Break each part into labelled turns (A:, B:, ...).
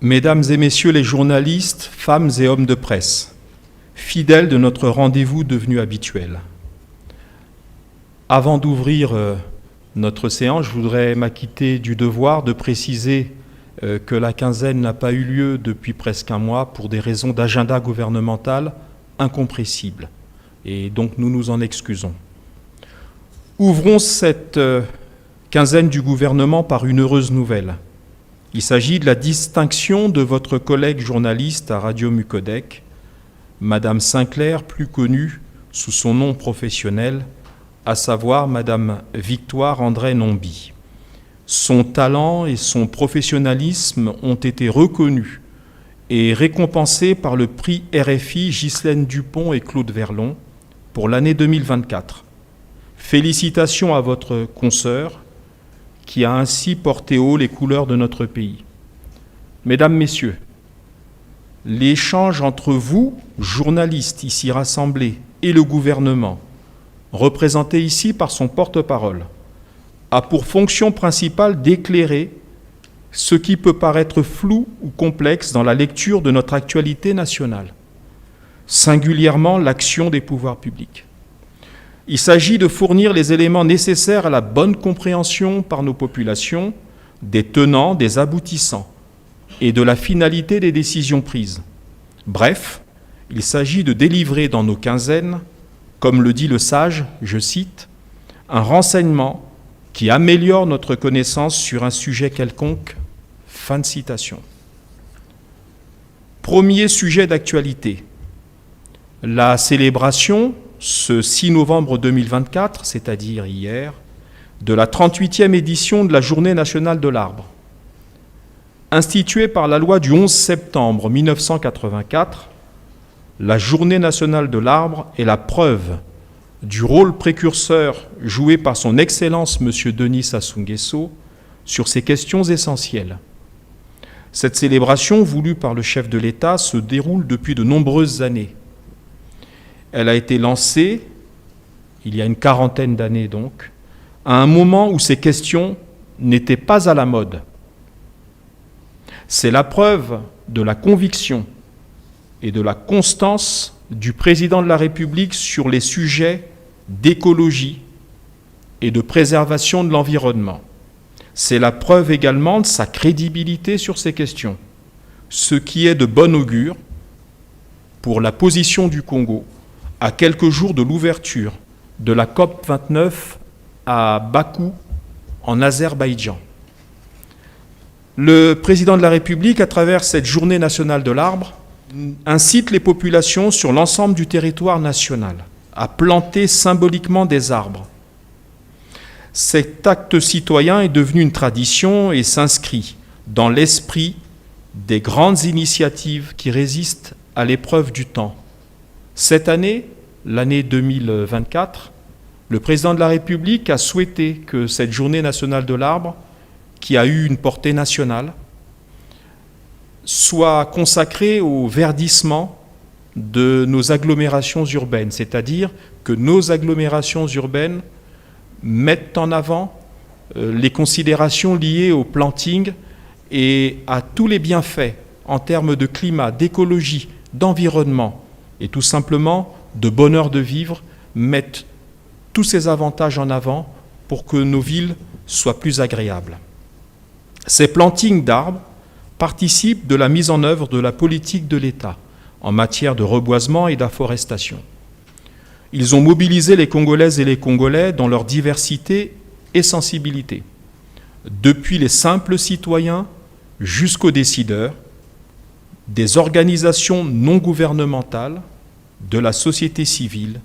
A: Mesdames et messieurs les journalistes, femmes et hommes de presse, fidèles de notre rendez-vous devenu habituel. Avant d'ouvrir notre séance, je voudrais m'acquitter du devoir de préciser que la quinzaine n'a pas eu lieu depuis presque un mois pour des raisons d'agenda gouvernemental incompressibles. Et donc nous nous en excusons. Ouvrons cette quinzaine du gouvernement par une heureuse nouvelle. Il s'agit de la distinction de votre collègue journaliste à Radio Mucodec, Madame Sinclair, plus connue sous son nom professionnel, à savoir Madame Victoire André Nomby. Son talent et son professionnalisme ont été reconnus et récompensés par le prix RFI Ghislaine Dupont et Claude Verlon pour l'année 2024. Félicitations à votre consoeur qui a ainsi porté haut les couleurs de notre pays. Mesdames, Messieurs, l'échange entre vous, journalistes ici rassemblés, et le gouvernement, représenté ici par son porte-parole, a pour fonction principale d'éclairer ce qui peut paraître flou ou complexe dans la lecture de notre actualité nationale, singulièrement l'action des pouvoirs publics. Il s'agit de fournir les éléments nécessaires à la bonne compréhension par nos populations des tenants, des aboutissants et de la finalité des décisions prises. Bref, il s'agit de délivrer dans nos quinzaines, comme le dit le sage, je cite, « un renseignement qui améliore notre connaissance sur un sujet quelconque ». Fin de citation. Premier sujet d'actualité, la célébration, ce 6 novembre 2024, c'est-à-dire hier, de la 38e édition de la Journée nationale de l'arbre. Instituée par la loi du 11 septembre 1984, la Journée nationale de l'arbre est la preuve du rôle précurseur joué par son Excellence M. Denis Sassou Nguesso sur ces questions essentielles. Cette célébration, voulue par le chef de l'État, se déroule depuis de nombreuses années. Elle a été lancée, il y a une quarantaine d'années donc, à un moment où ces questions n'étaient pas à la mode. C'est la preuve de la conviction et de la constance du président de la République sur les sujets d'écologie et de préservation de l'environnement. C'est la preuve également de sa crédibilité sur ces questions, ce qui est de bon augure pour la position du Congo à quelques jours de l'ouverture de la COP29 à Bakou, en Azerbaïdjan. Le président de la République, à travers cette journée nationale de l'arbre, incite les populations sur l'ensemble du territoire national à planter symboliquement des arbres. Cet acte citoyen est devenu une tradition et s'inscrit dans l'esprit des grandes initiatives qui résistent à l'épreuve du temps. Cette année, l'année 2024, le président de la République a souhaité que cette journée nationale de l'arbre, qui a eu une portée nationale, soit consacrée au verdissement de nos agglomérations urbaines, c'est-à-dire que nos agglomérations urbaines mettent en avant les considérations liées au planting et à tous les bienfaits en termes de climat, d'écologie, d'environnement et tout simplement de bonheur de vivre, mettent tous ces avantages en avant pour que nos villes soient plus agréables. Ces plantings d'arbres participent de la mise en œuvre de la politique de l'État en matière de reboisement et d'afforestation. Ils ont mobilisé les Congolaises et les Congolais dans leur diversité et sensibilité, depuis les simples citoyens jusqu'aux décideurs, des organisations non gouvernementales, de la société civile,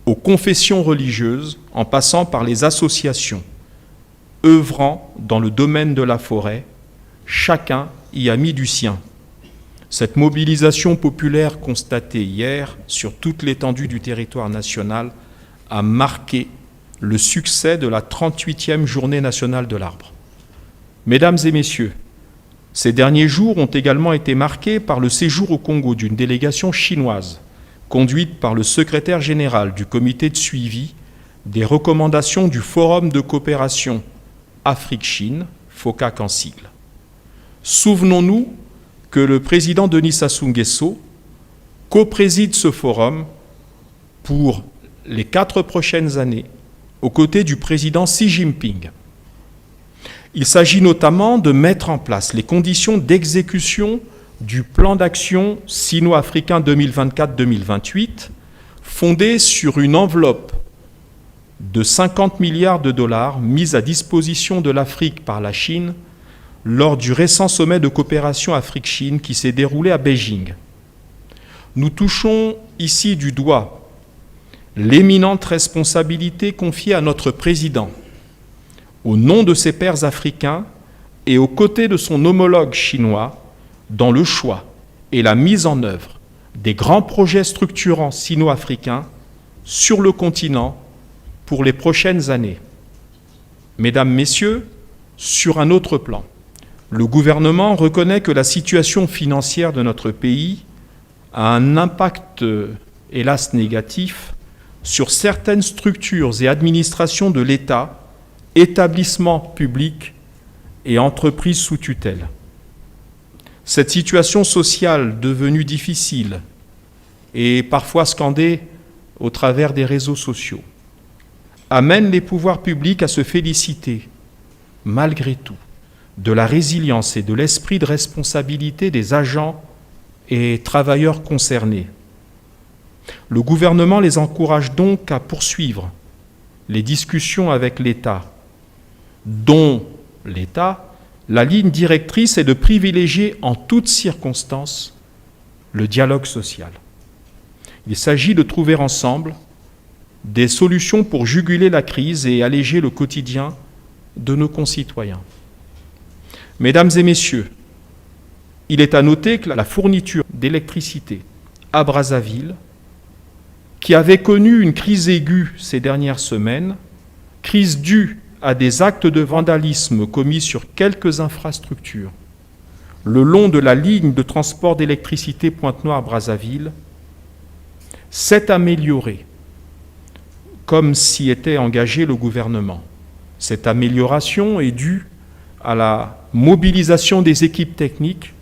A: aux confessions religieuses, en passant par les associations, œuvrant dans le domaine de la forêt, chacun y a mis du sien. Cette mobilisation populaire constatée hier sur toute l'étendue du territoire national a marqué le succès de la 38e Journée nationale de l'arbre. Mesdames et messieurs, ces derniers jours ont également été marqués par le séjour au Congo d'une délégation chinoise, conduite par le secrétaire général du comité de suivi des recommandations du Forum de coopération Afrique-Chine, FOCAC en sigle. Souvenons-nous que le président Denis Sassou Nguesso co-préside ce forum pour les 4 prochaines années aux côtés du président Xi Jinping. Il s'agit notamment de mettre en place les conditions d'exécution du plan d'action sino-africain 2024-2028, fondé sur une enveloppe de 50 milliards de dollars mise à disposition de l'Afrique par la Chine lors du récent sommet de coopération Afrique-Chine qui s'est déroulé à Beijing. Nous touchons ici du doigt l'éminente responsabilité confiée à notre président, au nom de ses pairs africains et aux côtés de son homologue chinois, dans le choix et la mise en œuvre des grands projets structurants sino-africains sur le continent pour les prochaines années. Mesdames, Messieurs, sur un autre plan, le gouvernement reconnaît que la situation financière de notre pays a un impact, hélas, négatif sur certaines structures et administrations de l'État, établissements publics et entreprises sous tutelle. Cette situation sociale devenue difficile et parfois scandée au travers des réseaux sociaux amène les pouvoirs publics à se féliciter, malgré tout, de la résilience et de l'esprit de responsabilité des agents et travailleurs concernés. Le gouvernement les encourage donc à poursuivre les discussions avec l'État, dont l'État, la ligne directrice est de privilégier en toutes circonstances le dialogue social. Il s'agit de trouver ensemble des solutions pour juguler la crise et alléger le quotidien de nos concitoyens. Mesdames et messieurs, il est à noter que la fourniture d'électricité à Brazzaville, qui avait connu une crise aiguë ces dernières semaines, crise due à des actes de vandalisme commis sur quelques infrastructures le long de la ligne de transport d'électricité Pointe-Noire-Brazzaville, s'est améliorée, comme s'y était engagé le gouvernement. Cette amélioration est due à la mobilisation des équipes techniques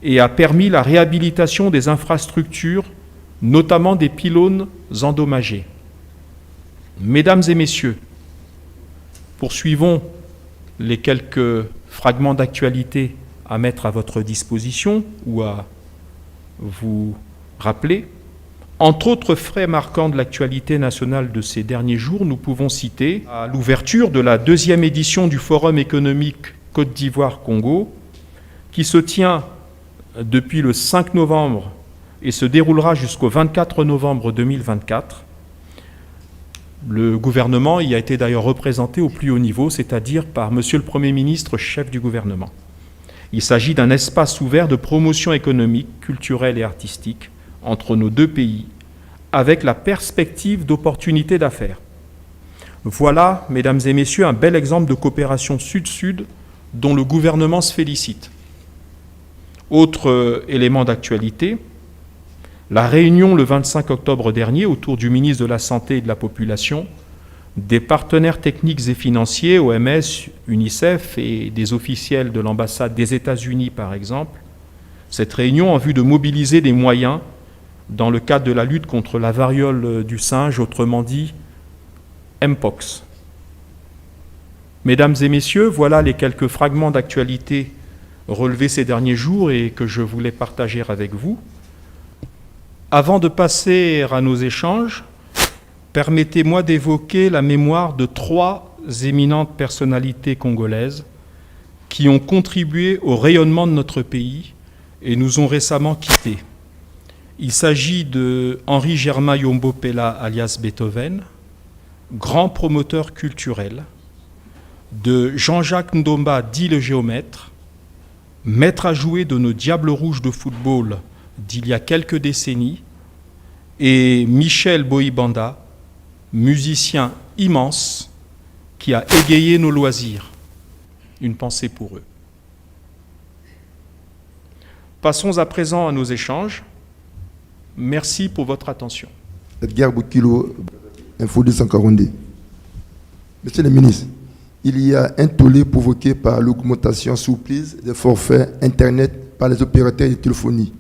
A: et a permis la réhabilitation des infrastructures, notamment des pylônes endommagés. Mesdames et messieurs, poursuivons les quelques fragments d'actualité à mettre à votre disposition ou à vous rappeler. Entre autres faits marquants de l'actualité nationale de ces derniers jours, nous pouvons citer à l'ouverture de la 2e édition du Forum économique Côte d'Ivoire-Congo, qui se tient depuis le 5 novembre et se déroulera jusqu'au 24 novembre 2024. Le gouvernement y a été d'ailleurs représenté au plus haut niveau, c'est-à-dire par Monsieur le Premier ministre, chef du gouvernement. Il s'agit d'un espace ouvert de promotion économique, culturelle et artistique entre nos deux pays, avec la perspective d'opportunités d'affaires. Voilà, mesdames et messieurs, un bel exemple de coopération sud-sud dont le gouvernement se félicite. Autre élément d'actualité, la réunion le 25 octobre dernier autour du ministre de la Santé et de la Population, des partenaires techniques et financiers, OMS, UNICEF et des officiels de l'ambassade des États-Unis par exemple. Cette réunion en vue de mobiliser des moyens dans le cadre de la lutte contre la variole du singe, autrement dit Mpox. Mesdames et messieurs, voilà les quelques fragments d'actualité relevés ces derniers jours et que je voulais partager avec vous. Avant de passer à nos échanges, permettez-moi d'évoquer la mémoire de 3 éminentes personnalités congolaises qui ont contribué au rayonnement de notre pays et nous ont récemment quittés. Il s'agit de Henri Germain Yombo Pella alias Beethoven, grand promoteur culturel, de Jean-Jacques Ndomba dit le géomètre, maître à jouer de nos Diables Rouges de football d'il y a quelques décennies, et Michel Boïbanda, musicien immense qui a égayé nos loisirs. Une pensée pour eux. Passons à présent à nos échanges. Merci pour votre attention.
B: Edgar Boukilo, Info 240. Monsieur le ministre, il y a un tollé provoqué par l'augmentation surprise des forfaits Internet par les opérateurs de téléphonie.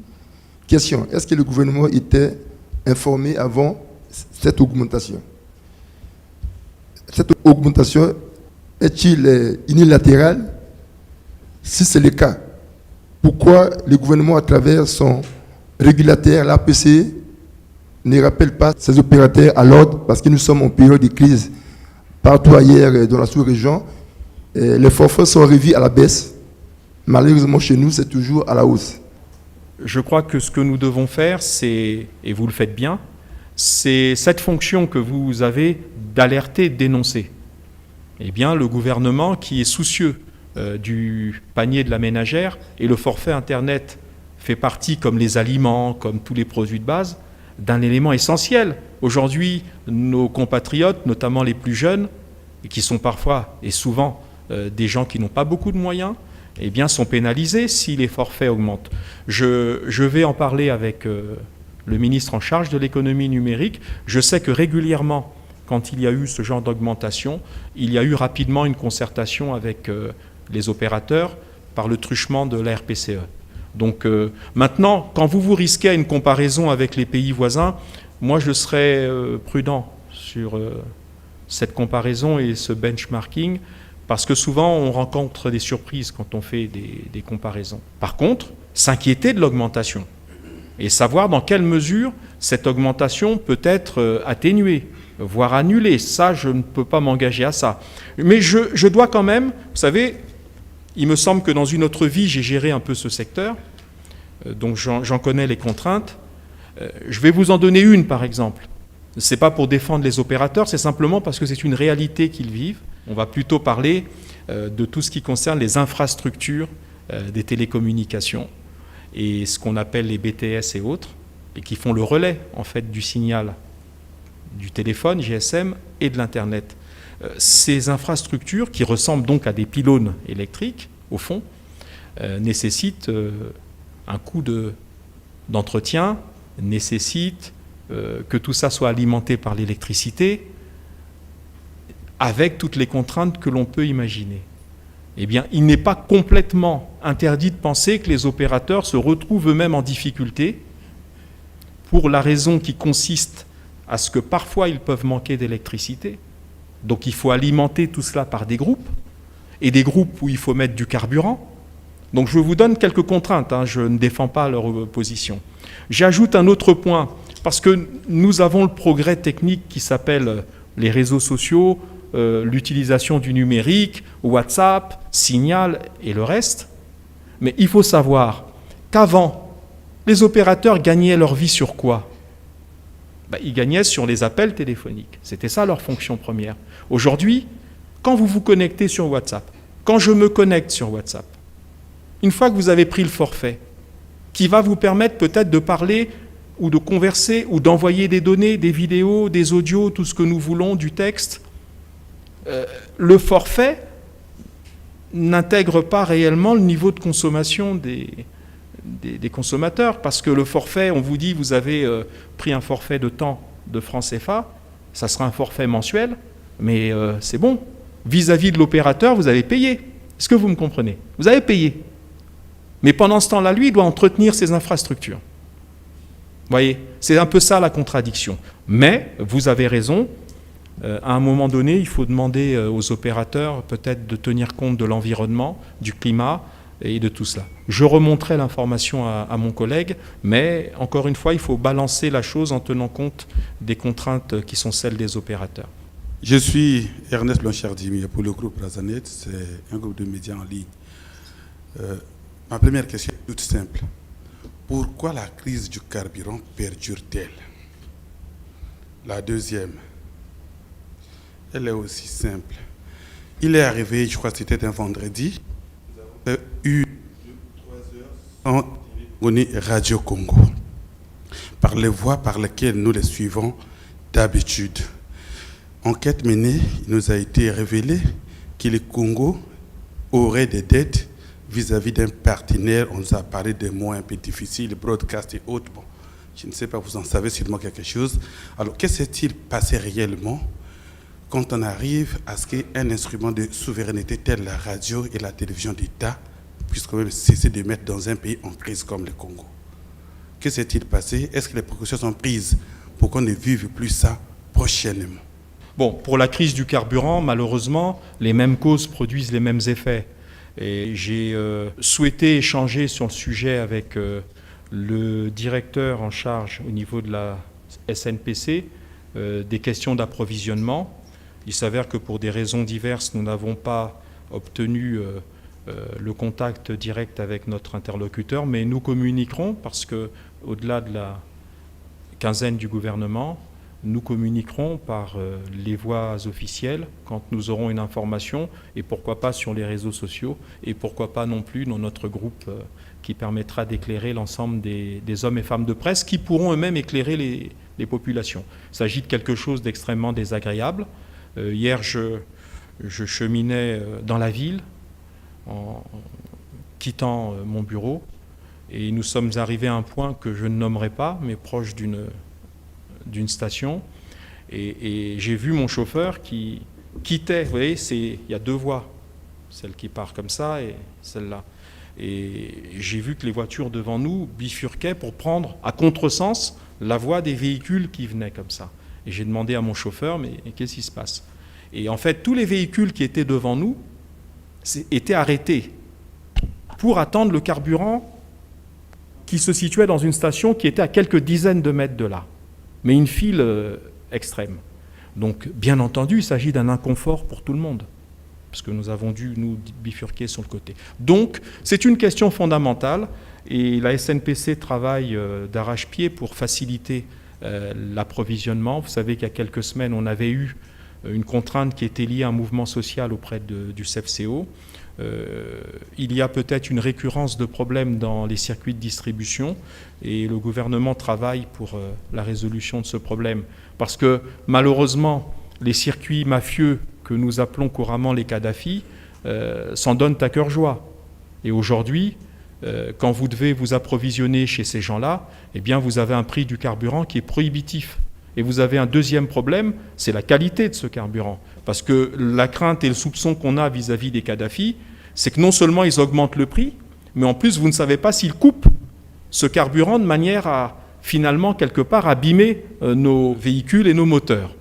B: Question, est-ce que le gouvernement était informé avant cette augmentation? Cette augmentation est-il unilatérale? Si c'est le cas, pourquoi le gouvernement, à travers son régulateur, l'APC, ne rappelle pas ces opérateurs à l'ordre? Parce que nous sommes en période de crise partout ailleurs dans la sous-région. Les forfaits sont revus à la baisse. Malheureusement, chez nous, c'est toujours à la hausse.
A: Je crois que ce que nous devons faire, c'est, et vous le faites bien, c'est cette fonction que vous avez d'alerter, de dénoncer. Eh bien, le gouvernement qui est soucieux du panier de la ménagère, et le forfait Internet fait partie, comme les aliments, comme tous les produits de base, d'un élément essentiel. Aujourd'hui, nos compatriotes, notamment les plus jeunes, et qui sont parfois et souvent des gens qui n'ont pas beaucoup de moyens, eh bien, sont pénalisés si les forfaits augmentent. Je vais en parler avec le ministre en charge de l'économie numérique. Je sais que régulièrement, quand il y a eu ce genre d'augmentation, il y a eu rapidement une concertation avec les opérateurs par le truchement de la RPCE. Donc maintenant, quand vous risquez à une comparaison avec les pays voisins, moi je serais prudent sur cette comparaison et ce benchmarking, parce que souvent on rencontre des surprises quand on fait des comparaisons. Par contre, s'inquiéter de l'augmentation et savoir dans quelle mesure cette augmentation peut être atténuée, voire annulée, ça je ne peux pas m'engager à ça. Mais je dois quand même, vous savez, il me semble que dans une autre vie j'ai géré un peu ce secteur, donc j'en connais les contraintes. Je vais vous en donner une par exemple. Ce n'est pas pour défendre les opérateurs, c'est simplement parce que c'est une réalité qu'ils vivent. On va plutôt parler de tout ce qui concerne les infrastructures des télécommunications et ce qu'on appelle les BTS et autres, et qui font le relais en fait du signal du téléphone, GSM, et de l'Internet. Ces infrastructures, qui ressemblent donc à des pylônes électriques, au fond, nécessitent un coût d'entretien, nécessitent que tout ça soit alimenté par l'électricité, avec toutes les contraintes que l'on peut imaginer. Eh bien, il n'est pas complètement interdit de penser que les opérateurs se retrouvent eux-mêmes en difficulté pour la raison qui consiste à ce que parfois ils peuvent manquer d'électricité. Donc il faut alimenter tout cela par des groupes, et des groupes où il faut mettre du carburant. Donc je vous donne quelques contraintes, je ne défends pas leur position. J'ajoute un autre point, parce que nous avons le progrès technique qui s'appelle les réseaux sociaux, l'utilisation du numérique, WhatsApp, Signal et le reste. Mais il faut savoir qu'avant, les opérateurs gagnaient leur vie sur quoi? Ils gagnaient sur les appels téléphoniques. C'était ça leur fonction première. Aujourd'hui, quand vous vous connectez sur WhatsApp, quand je me connecte sur WhatsApp, une fois que vous avez pris le forfait, qui va vous permettre peut-être de parler ou de converser ou d'envoyer des données, des vidéos, des audios, tout ce que nous voulons, du texte, le forfait n'intègre pas réellement le niveau de consommation des consommateurs, parce que le forfait, on vous dit, vous avez pris un forfait de temps de francs CFA, ça sera un forfait mensuel, mais c'est bon. Vis-à-vis de l'opérateur, vous avez payé. Est-ce que vous me comprenez? Vous avez payé. Mais pendant ce temps-là, lui, il doit entretenir ses infrastructures. Vous voyez, c'est un peu ça la contradiction. Mais, vous avez raison, à un moment donné, il faut demander aux opérateurs peut-être de tenir compte de l'environnement, du climat et de tout cela. Je remonterai l'information à mon collègue, mais encore une fois, il faut balancer la chose en tenant compte des contraintes qui sont celles des opérateurs.
C: Je suis Ernest Blanchard-Dimi pour le groupe Razanet, c'est un groupe de médias en ligne. Ma première question est toute simple. Pourquoi la crise du carburant perdure-t-elle? La deuxième, elle est aussi simple. Il est arrivé, je crois que c'était un vendredi, nous avons eu 3 heures sans Radio Congo, par les voies par lesquelles nous les suivons d'habitude. Enquête menée, il nous a été révélé que le Congo aurait des dettes vis-à-vis d'un partenaire. On nous a parlé des mots un peu difficiles, broadcast et autres. Bon, je ne sais pas, vous en savez sûrement quelque chose. Alors, qu'est-ce qui s'est-il passé réellement quand on arrive à ce qu'un instrument de souveraineté tel la radio et la télévision d'État puisse quand même cesser de mettre dans un pays en crise comme le Congo. Que s'est-il passé? Est-ce que les précautions sont prises pour qu'on ne vive plus ça prochainement?
A: Bon, pour la crise du carburant, malheureusement, les mêmes causes produisent les mêmes effets. Et j'ai souhaité échanger sur le sujet avec le directeur en charge au niveau de la SNPC des questions d'approvisionnement. Il s'avère que pour des raisons diverses, nous n'avons pas obtenu le contact direct avec notre interlocuteur, mais nous communiquerons parce que, au-delà de la quinzaine du gouvernement, nous communiquerons par les voies officielles quand nous aurons une information, et pourquoi pas sur les réseaux sociaux, et pourquoi pas non plus dans notre groupe qui permettra d'éclairer l'ensemble des hommes et femmes de presse qui pourront eux-mêmes éclairer les populations. Il s'agit de quelque chose d'extrêmement désagréable. Hier, je cheminais dans la ville en quittant mon bureau, et nous sommes arrivés à un point que je ne nommerai pas, mais proche d'une station, et j'ai vu mon chauffeur qui quittait. Vous voyez, il y a deux voies, celle qui part comme ça et celle-là. Et j'ai vu que les voitures devant nous bifurquaient pour prendre à contresens la voie des véhicules qui venaient comme ça. Et j'ai demandé à mon chauffeur, mais qu'est-ce qui se passe? Et en fait, tous les véhicules qui étaient devant nous étaient arrêtés pour attendre le carburant qui se situait dans une station qui était à quelques dizaines de mètres de là, mais une file extrême. Donc, bien entendu, il s'agit d'un inconfort pour tout le monde, parce que nous avons dû nous bifurquer sur le côté. Donc, c'est une question fondamentale, et la SNPC travaille d'arrache-pied pour faciliter l'approvisionnement. Vous savez qu'il y a quelques semaines, on avait eu une contrainte qui était liée à un mouvement social auprès du CEFCO. Il y a peut-être une récurrence de problèmes dans les circuits de distribution, et le gouvernement travaille pour la résolution de ce problème. Parce que malheureusement, les circuits mafieux que nous appelons couramment les Kadhafi s'en donnent à cœur joie. Et aujourd'hui, quand vous devez vous approvisionner chez ces gens-là, eh bien vous avez un prix du carburant qui est prohibitif. Et vous avez un deuxième problème, c'est la qualité de ce carburant. Parce que la crainte et le soupçon qu'on a vis-à-vis des Kadhafi, c'est que non seulement ils augmentent le prix, mais en plus vous ne savez pas s'ils coupent ce carburant de manière à finalement quelque part abîmer nos véhicules et nos moteurs.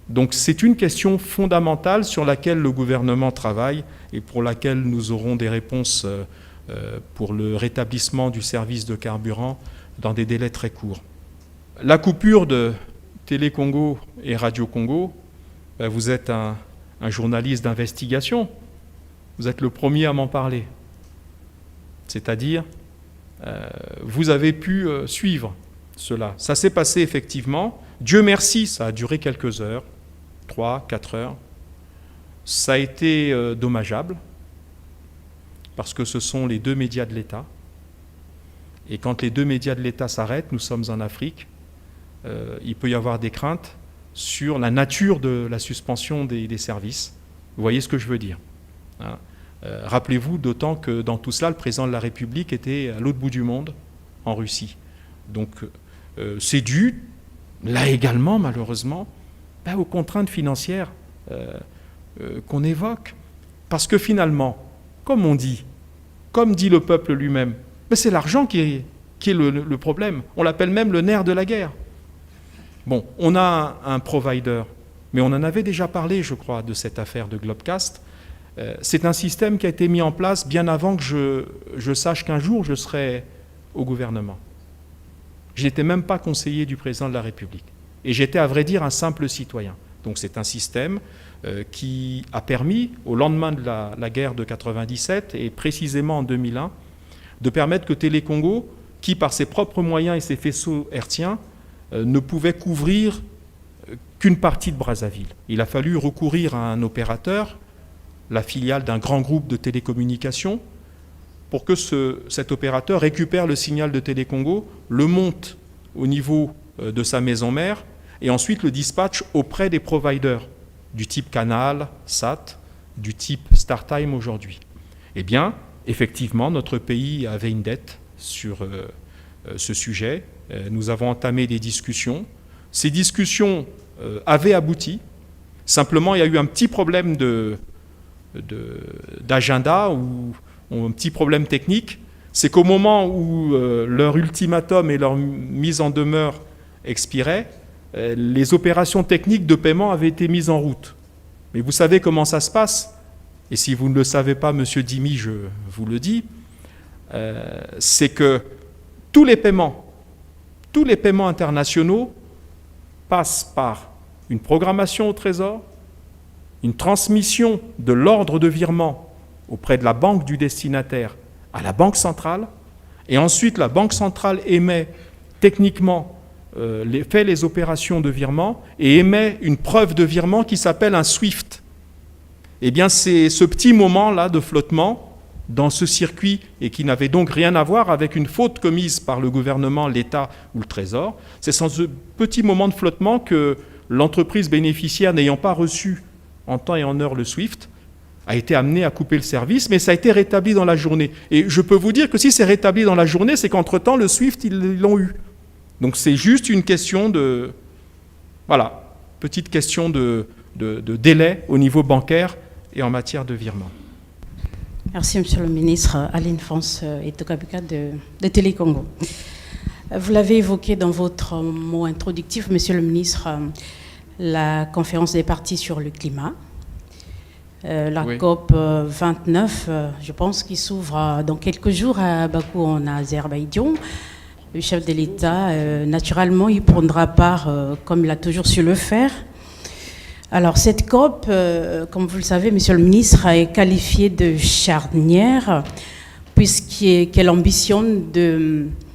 A: Donc c'est une question fondamentale sur laquelle le gouvernement travaille et pour laquelle nous aurons des réponses pour le rétablissement du service de carburant dans des délais très courts. La coupure de Télé Congo et Radio Congo, vous êtes un journaliste d'investigation, vous êtes le premier à m'en parler. C'est-à-dire, vous avez pu suivre cela. Ça s'est passé effectivement. Dieu merci, ça a duré quelques heures, 3, 4 heures. Ça a été dommageable, parce que ce sont les deux médias de l'État. Et quand les deux médias de l'État s'arrêtent, nous sommes en Afrique, il peut y avoir des craintes sur la nature de la suspension des services. Vous voyez ce que je veux dire, hein. Rappelez-vous, d'autant que dans tout cela, le président de la République était à l'autre bout du monde, en Russie. Donc c'est dû, là également malheureusement, aux contraintes financières qu'on évoque. Parce que finalement, comme dit le peuple lui-même, c'est l'argent qui est le problème. On l'appelle même le nerf de la guerre. Bon, on a un provider, mais on en avait déjà parlé, je crois, de cette affaire de Globecast. C'est un système qui a été mis en place bien avant que je sache qu'un jour je serai au gouvernement. Je n'étais même pas conseiller du président de la République. Et j'étais, à vrai dire, un simple citoyen. Donc c'est un système qui a permis, au lendemain de la guerre de 97 et précisément en 2001, de permettre que Télé Congo, qui par ses propres moyens et ses faisceaux hertziens, ne pouvait couvrir qu'une partie de Brazzaville. Il a fallu recourir à un opérateur, la filiale d'un grand groupe de télécommunications, pour que cet opérateur récupère le signal de Télé Congo, le monte au niveau de sa maison mère, et ensuite le dispatche auprès des providers du type Canal, SAT, du type StarTime aujourd'hui. Eh bien, effectivement, notre pays avait une dette sur ce sujet. Nous avons entamé des discussions. Ces discussions avaient abouti. Simplement, il y a eu un petit problème d'agenda où ont un petit problème technique, c'est qu'au moment où leur ultimatum et leur mise en demeure expiraient, les opérations techniques de paiement avaient été mises en route. Mais vous savez comment ça se passe, et si vous ne le savez pas, Monsieur Dimi, je vous le dis, c'est que tous les paiements internationaux passent par une programmation au Trésor, une transmission de l'ordre de virement auprès de la banque du destinataire à la banque centrale, et ensuite la banque centrale émet techniquement, fait les opérations de virement et émet une preuve de virement qui s'appelle un SWIFT. Eh bien, c'est ce petit moment-là de flottement dans ce circuit et qui n'avait donc rien à voir avec une faute commise par le gouvernement, l'État ou le Trésor. C'est sans ce petit moment de flottement que l'entreprise bénéficiaire, n'ayant pas reçu en temps et en heure le SWIFT, a été amenée à couper le service, mais ça a été rétabli dans la journée. Et je peux vous dire que si c'est rétabli dans la journée, c'est qu'entre-temps, le SWIFT, ils l'ont eu. Donc c'est juste une question de... Voilà, petite question de délai au niveau bancaire et en matière de virement.
D: Merci, Monsieur le ministre. Aline France et Tokabuka de Télécongo. Vous l'avez évoqué dans votre mot introductif, Monsieur le ministre, la conférence des parties sur le climat, oui. COP 29, je pense, qui s'ouvre dans quelques jours à Bakou en Azerbaïdjan. Le chef de l'État, naturellement, il prendra part, comme il a toujours su le faire. Alors, cette COP, comme vous le savez, Monsieur le ministre, est qualifiée de charnière, puisqu'elle ambitionne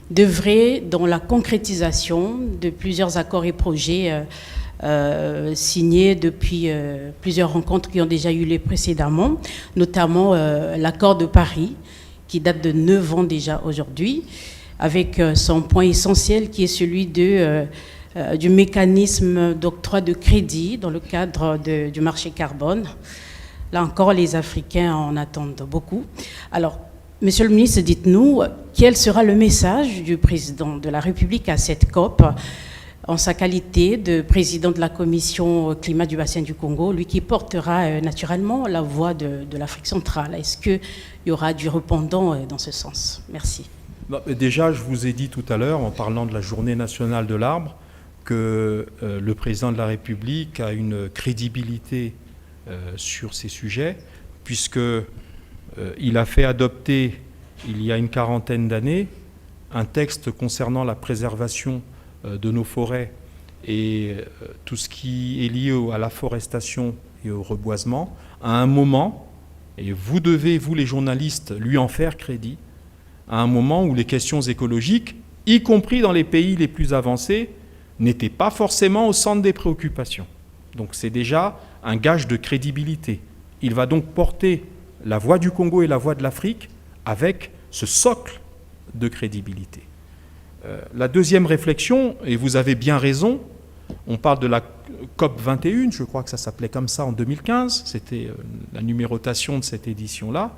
D: d'œuvrer dans la concrétisation de plusieurs accords et projets signés depuis plusieurs rencontres qui ont déjà eu lieu précédemment, notamment l'accord de Paris, qui date de 9 ans déjà aujourd'hui, avec son point essentiel qui est celui du mécanisme d'octroi de crédit dans le cadre du marché carbone. Là encore, les Africains en attendent beaucoup. Alors, Monsieur le ministre, dites-nous, quel sera le message du président de la République à cette COP en sa qualité de président de la commission climat du bassin du Congo, lui qui portera naturellement la voix de l'Afrique centrale. Est-ce qu'il y aura du répondant dans ce sens? Merci.
A: Déjà, je vous ai dit tout à l'heure, en parlant de la journée nationale de l'arbre, que le président de la République a une crédibilité sur ces sujets, puisqu'il a fait adopter, il y a une quarantaine d'années, un texte concernant la préservation de nos forêts et tout ce qui est lié à la forestation et au reboisement, à un moment, et vous devez, vous les journalistes, lui en faire crédit, à un moment où les questions écologiques, y compris dans les pays les plus avancés, n'étaient pas forcément au centre des préoccupations. Donc c'est déjà un gage de crédibilité. Il va donc porter la voix du Congo et la voix de l'Afrique avec ce socle de crédibilité. La deuxième réflexion, et vous avez bien raison, on parle de la COP 21, je crois que ça s'appelait comme ça en 2015, c'était la numérotation de cette édition-là,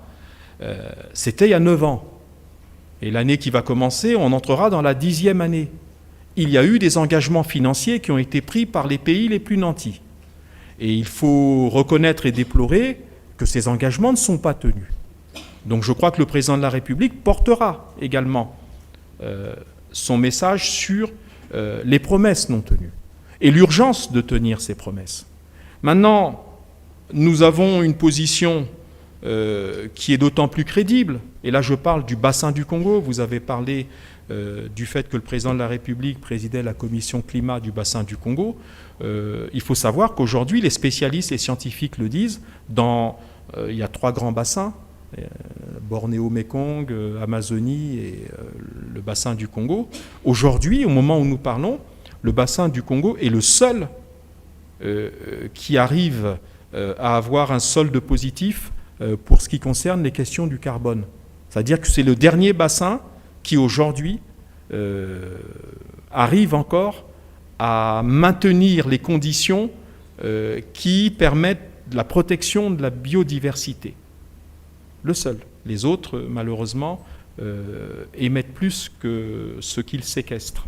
A: c'était il y a 9 ans. Et l'année qui va commencer, on entrera dans la 10e année. Il y a eu des engagements financiers qui ont été pris par les pays les plus nantis. Et il faut reconnaître et déplorer que ces engagements ne sont pas tenus. Donc je crois que le président de la République portera également son message sur les promesses non tenues et l'urgence de tenir ces promesses. Maintenant, nous avons une position qui est d'autant plus crédible, et là je parle du bassin du Congo, vous avez parlé du fait que le président de la République présidait la commission climat du bassin du Congo. Il faut savoir qu'aujourd'hui, les spécialistes et scientifiques le disent, il y a 3 grands bassins, Bornéo-Mékong, Amazonie et le bassin du Congo. Aujourd'hui, au moment où nous parlons, le bassin du Congo est le seul qui arrive à avoir un solde positif pour ce qui concerne les questions du carbone. C'est-à-dire que c'est le dernier bassin qui aujourd'hui arrive encore à maintenir les conditions qui permettent la protection de la biodiversité. Le seul. Les autres, malheureusement, émettent plus que ce qu'ils séquestrent.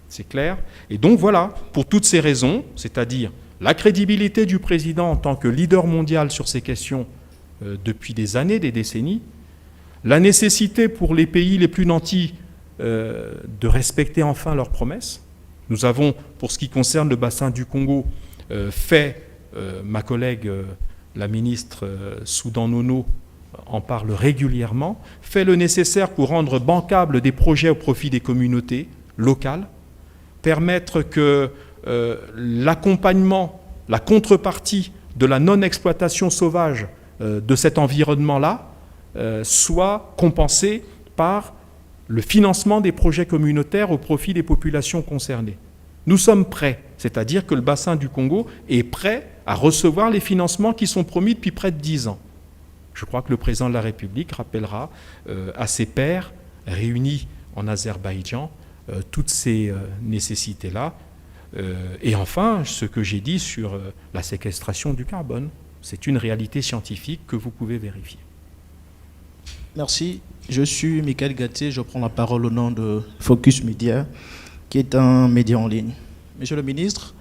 A: C'est clair. Et donc voilà, pour toutes ces raisons, c'est-à-dire la crédibilité du président en tant que leader mondial sur ces questions depuis des années, des décennies, la nécessité pour les pays les plus nantis de respecter enfin leurs promesses. Nous avons, pour ce qui concerne le bassin du Congo, ma collègue, la ministre Soudan Nono, en parle régulièrement, fait le nécessaire pour rendre bancables des projets au profit des communautés locales, permettre que l'accompagnement, la contrepartie de la non-exploitation sauvage de cet environnement-là soit compensée par le financement des projets communautaires au profit des populations concernées. Nous sommes prêts, c'est-à-dire que le bassin du Congo est prêt à recevoir les financements qui sont promis depuis près de 10 ans. Je crois que le président de la République rappellera à ses pairs réunis en Azerbaïdjan toutes ces nécessités-là. Et enfin, ce que j'ai dit sur la séquestration du carbone, c'est une réalité scientifique que vous pouvez vérifier.
E: Merci. Je suis Michael Gattier, je prends la parole au nom de Focus Media, qui est un média en ligne. Monsieur le ministre,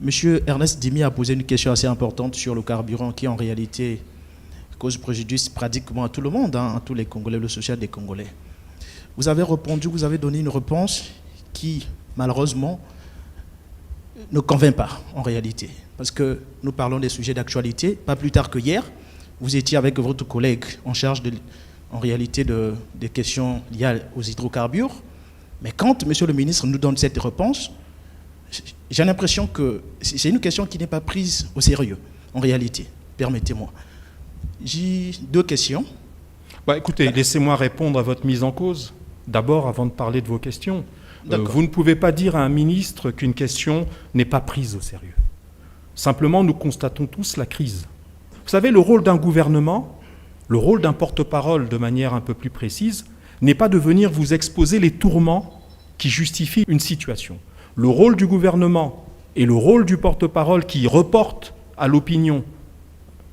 E: Monsieur Ernest Dimi a posé une question assez importante sur le carburant qui en réalité cause préjudice pratiquement à tout le monde, à tous les Congolais, le social des Congolais. Vous avez répondu, vous avez donné une réponse qui, malheureusement, ne convainc pas en réalité. Parce que nous parlons des sujets d'actualité. Pas plus tard que hier, vous étiez avec votre collègue en charge en réalité des questions liées aux hydrocarbures. Mais quand M. le ministre nous donne cette réponse, j'ai l'impression que c'est une question qui n'est pas prise au sérieux, en réalité. Permettez-moi. J'ai 2 questions.
A: Écoutez, laissez-moi répondre à votre mise en cause. D'abord, avant de parler de vos questions, vous ne pouvez pas dire à un ministre qu'une question n'est pas prise au sérieux. Simplement, nous constatons tous la crise. Vous savez, le rôle d'un gouvernement, le rôle d'un porte-parole de manière un peu plus précise, n'est pas de venir vous exposer les tourments qui justifient une situation. Le rôle du gouvernement et le rôle du porte-parole qui reporte à l'opinion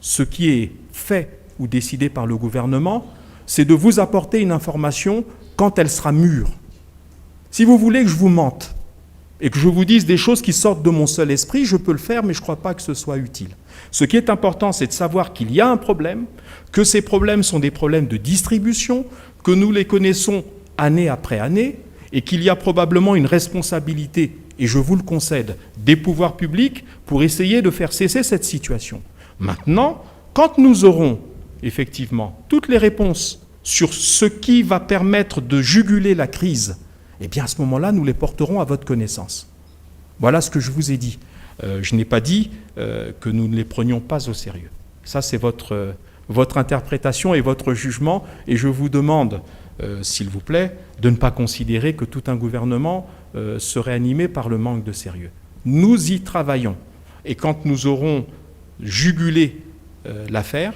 A: ce qui est fait ou décidé par le gouvernement, c'est de vous apporter une information quand elle sera mûre. Si vous voulez que je vous mente et que je vous dise des choses qui sortent de mon seul esprit, je peux le faire, mais je ne crois pas que ce soit utile. Ce qui est important, c'est de savoir qu'il y a un problème, que ces problèmes sont des problèmes de distribution, que nous les connaissons année après année, et qu'il y a probablement une responsabilité, et je vous le concède, des pouvoirs publics pour essayer de faire cesser cette situation. Maintenant, quand nous aurons effectivement toutes les réponses sur ce qui va permettre de juguler la crise, eh bien à ce moment-là, nous les porterons à votre connaissance. Voilà ce que je vous ai dit. Je n'ai pas dit que nous ne les prenions pas au sérieux. Ça, c'est votre interprétation et votre jugement, et je vous demande, s'il vous plaît, de ne pas considérer que tout un gouvernement serait animé par le manque de sérieux. Nous y travaillons, et quand nous aurons jugulé l'affaire,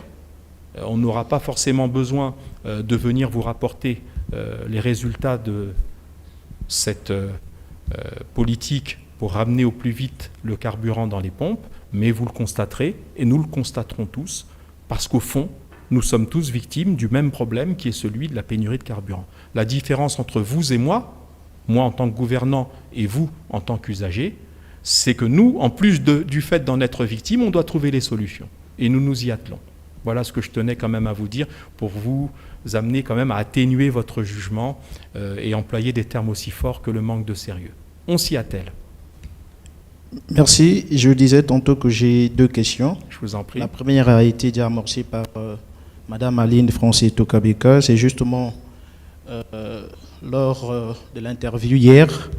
A: on n'aura pas forcément besoin de venir vous rapporter les résultats de cette politique pour ramener au plus vite le carburant dans les pompes, mais vous le constaterez, et nous le constaterons tous, parce qu'au fond, nous sommes tous victimes du même problème qui est celui de la pénurie de carburant. La différence entre vous et moi en tant que gouvernant et vous en tant qu'usager, c'est que nous, en plus du fait d'en être victime, on doit trouver les solutions. Et nous nous y attelons. Voilà ce que je tenais quand même à vous dire pour vous amener quand même à atténuer votre jugement et employer des termes aussi forts que le manque de sérieux. On s'y attelle.
E: Merci. Je disais tantôt que j'ai 2 questions.
A: Je vous en prie.
E: La première a été déjà amorcée par Madame Aline Francis Tokabeka. C'est justement lors de l'interview hier,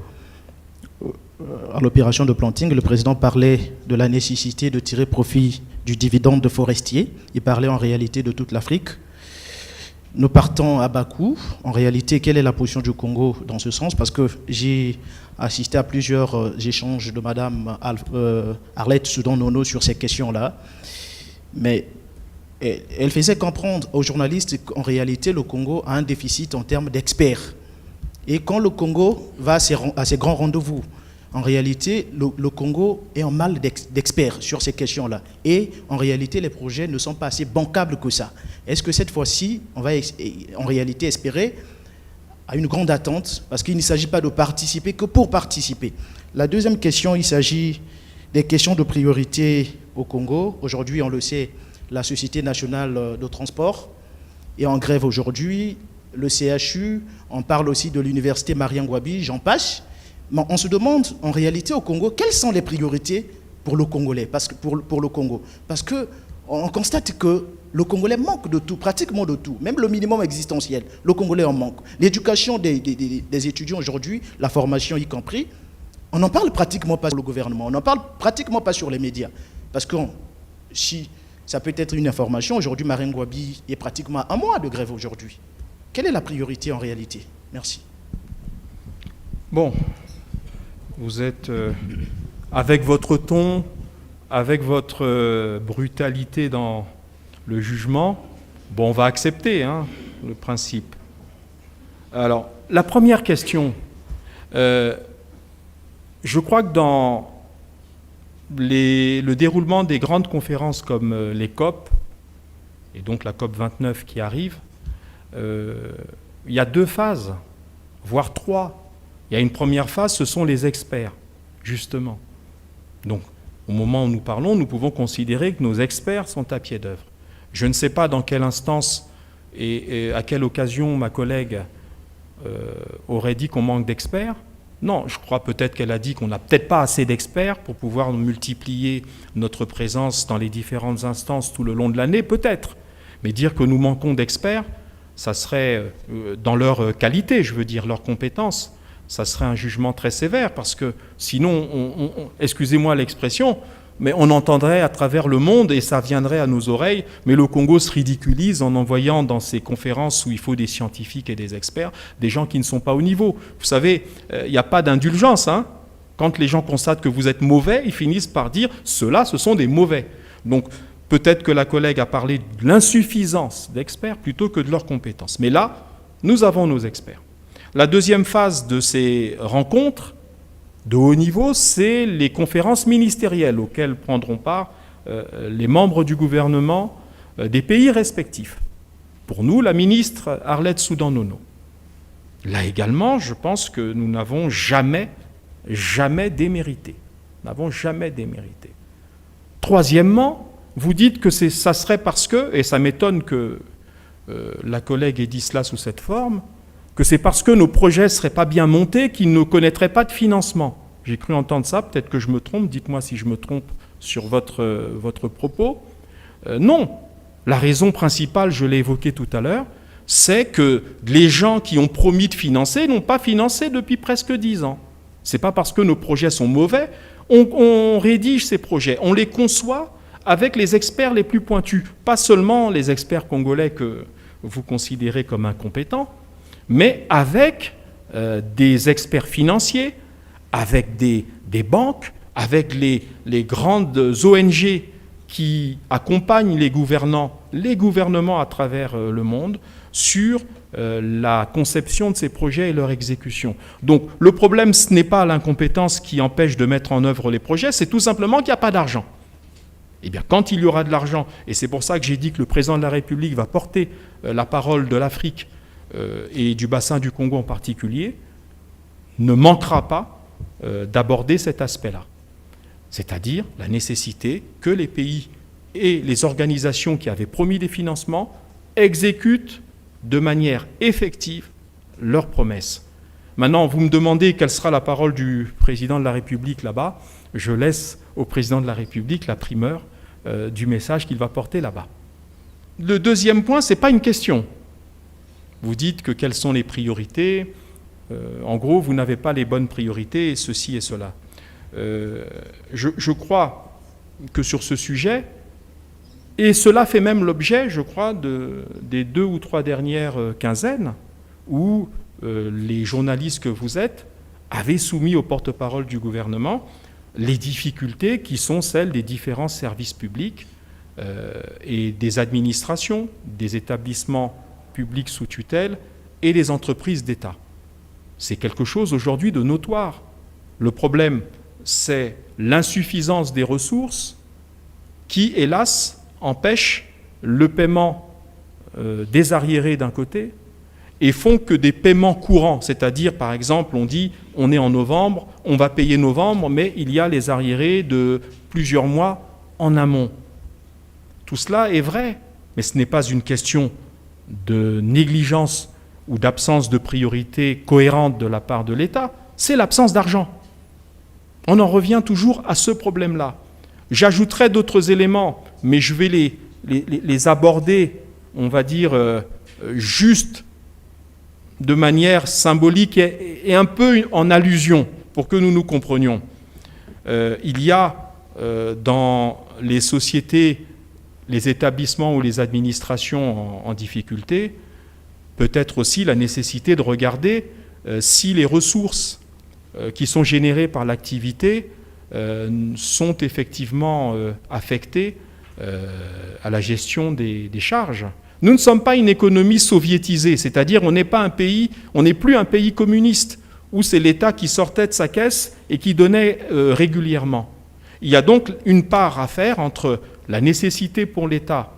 E: à l'opération de planting, le président parlait de la nécessité de tirer profit du dividende forestier. Il parlait en réalité de toute l'Afrique. Nous partons à Bakou. En réalité, quelle est la position du Congo dans ce sens? Parce que j'ai assisté à plusieurs échanges de Madame Arlette Soudan Nono sur ces questions-là. Mais elle faisait comprendre aux journalistes qu'en réalité, le Congo a un déficit en termes d'experts. Et quand le Congo va à ses grands rendez-vous, en réalité, le Congo est en mal d'experts sur ces questions-là. Et en réalité, les projets ne sont pas assez bancables que ça. Est-ce que cette fois-ci, on va en réalité espérer à une grande attente, parce qu'il ne s'agit pas de participer que pour participer. La deuxième question, il s'agit des questions de priorité au Congo. Aujourd'hui, on le sait, la Société nationale de transport est en grève aujourd'hui, le CHU, on parle aussi de l'université Marien Ngouabi, j'en passe. Mais on se demande, en réalité, au Congo, quelles sont les priorités pour le Congolais, pour le Congo. Parce qu'on constate que le Congolais manque de tout, pratiquement de tout, même le minimum existentiel. Le Congolais en manque. L'éducation des étudiants aujourd'hui, la formation y compris, on n'en parle pratiquement pas sur le gouvernement, on n'en parle pratiquement pas sur les médias. Parce que si ça peut être une information, aujourd'hui, Marien Ngouabi est pratiquement à 1 mois de grève aujourd'hui. Quelle est la priorité en réalité? Merci.
A: Bon, vous êtes, avec votre ton, avec votre brutalité dans le jugement, bon, on va accepter le principe. Alors, la première question, je crois que dans le déroulement des grandes conférences comme les COP, et donc la COP 29 qui arrive, il y a 2 phases, voire 3. Il y a une première phase, ce sont les experts, justement. Donc, au moment où nous parlons, nous pouvons considérer que nos experts sont à pied d'œuvre. Je ne sais pas dans quelle instance et à quelle occasion ma collègue aurait dit qu'on manque d'experts. Non, je crois peut-être qu'elle a dit qu'on n'a peut-être pas assez d'experts pour pouvoir multiplier notre présence dans les différentes instances tout le long de l'année, peut-être. Mais dire que nous manquons d'experts, ça serait, dans leur qualité, je veux dire, leurs compétences, ça serait un jugement très sévère, parce que sinon, excusez-moi l'expression, mais on entendrait à travers le monde, et ça viendrait à nos oreilles, mais le Congo se ridiculise en envoyant dans ces conférences où il faut des scientifiques et des experts, des gens qui ne sont pas au niveau. Vous savez, il n'y a pas d'indulgence. Quand les gens constatent que vous êtes mauvais, ils finissent par dire « ceux-là, ce sont des mauvais ». Donc, peut-être que la collègue a parlé de l'insuffisance d'experts plutôt que de leurs compétences. Mais là, nous avons nos experts. La deuxième phase de ces rencontres de haut niveau, c'est les conférences ministérielles auxquelles prendront part les membres du gouvernement des pays respectifs. Pour nous, la ministre Arlette Soudan-Nono. Là également, je pense que nous n'avons jamais démérité. Nous n'avons jamais démérité. Troisièmement, vous dites que ça serait parce que, et ça m'étonne que la collègue ait dit cela sous cette forme, que c'est parce que nos projets ne seraient pas bien montés qu'ils ne connaîtraient pas de financement. J'ai cru entendre ça, peut-être que je me trompe, dites-moi si je me trompe sur votre propos. Non, la raison principale, je l'ai évoquée tout à l'heure, c'est que les gens qui ont promis de financer n'ont pas financé depuis presque 10 ans. Ce n'est pas parce que nos projets sont mauvais, on rédige ces projets, on les conçoit avec les experts les plus pointus, pas seulement les experts congolais que vous considérez comme incompétents, mais avec des experts financiers, avec des banques, avec les grandes ONG qui accompagnent les gouvernements à travers le monde sur la conception de ces projets et leur exécution. Donc le problème, ce n'est pas l'incompétence qui empêche de mettre en œuvre les projets, c'est tout simplement qu'il n'y a pas d'argent. Eh bien, quand il y aura de l'argent, et c'est pour ça que j'ai dit que le président de la République va porter la parole de l'Afrique et du bassin du Congo en particulier, ne manquera pas d'aborder cet aspect-là. C'est-à-dire la nécessité que les pays et les organisations qui avaient promis des financements exécutent de manière effective leurs promesses. Maintenant, vous me demandez quelle sera la parole du président de la République là-bas. Je laisse au président de la République la primeur du message qu'il va porter là-bas. Le deuxième point, ce n'est pas une question. Vous dites que quelles sont les priorités. En gros, vous n'avez pas les bonnes priorités, et ceci et cela. Je crois que sur ce sujet, et cela fait même l'objet, je crois, des 2 ou 3 dernières quinzaines, où les journalistes que vous êtes avaient soumis au porte-parole du gouvernement les difficultés qui sont celles des différents services publics et des administrations, des établissements publics sous tutelle et des entreprises d'État. C'est quelque chose aujourd'hui de notoire. Le problème, c'est l'insuffisance des ressources qui, hélas, empêche le paiement des arriérés d'un côté et font que des paiements courants, c'est-à-dire, par exemple, on dit, on est en novembre, on va payer novembre, mais il y a les arriérés de plusieurs mois en amont. Tout cela est vrai, mais ce n'est pas une question de négligence ou d'absence de priorité cohérente de la part de l'État, c'est l'absence d'argent. On en revient toujours à ce problème-là. J'ajouterai d'autres éléments, mais je vais les aborder, on va dire, juste de manière symbolique et un peu en allusion, pour que nous nous comprenions. Il y a dans les sociétés, les établissements ou les administrations en difficulté, peut-être aussi la nécessité de regarder si les ressources qui sont générées par l'activité sont effectivement affectées à la gestion des charges. Nous ne sommes pas une économie soviétisée, c'est-à-dire on n'est plus un pays communiste où c'est l'État qui sortait de sa caisse et qui donnait régulièrement. Il y a donc une part à faire entre la nécessité pour l'État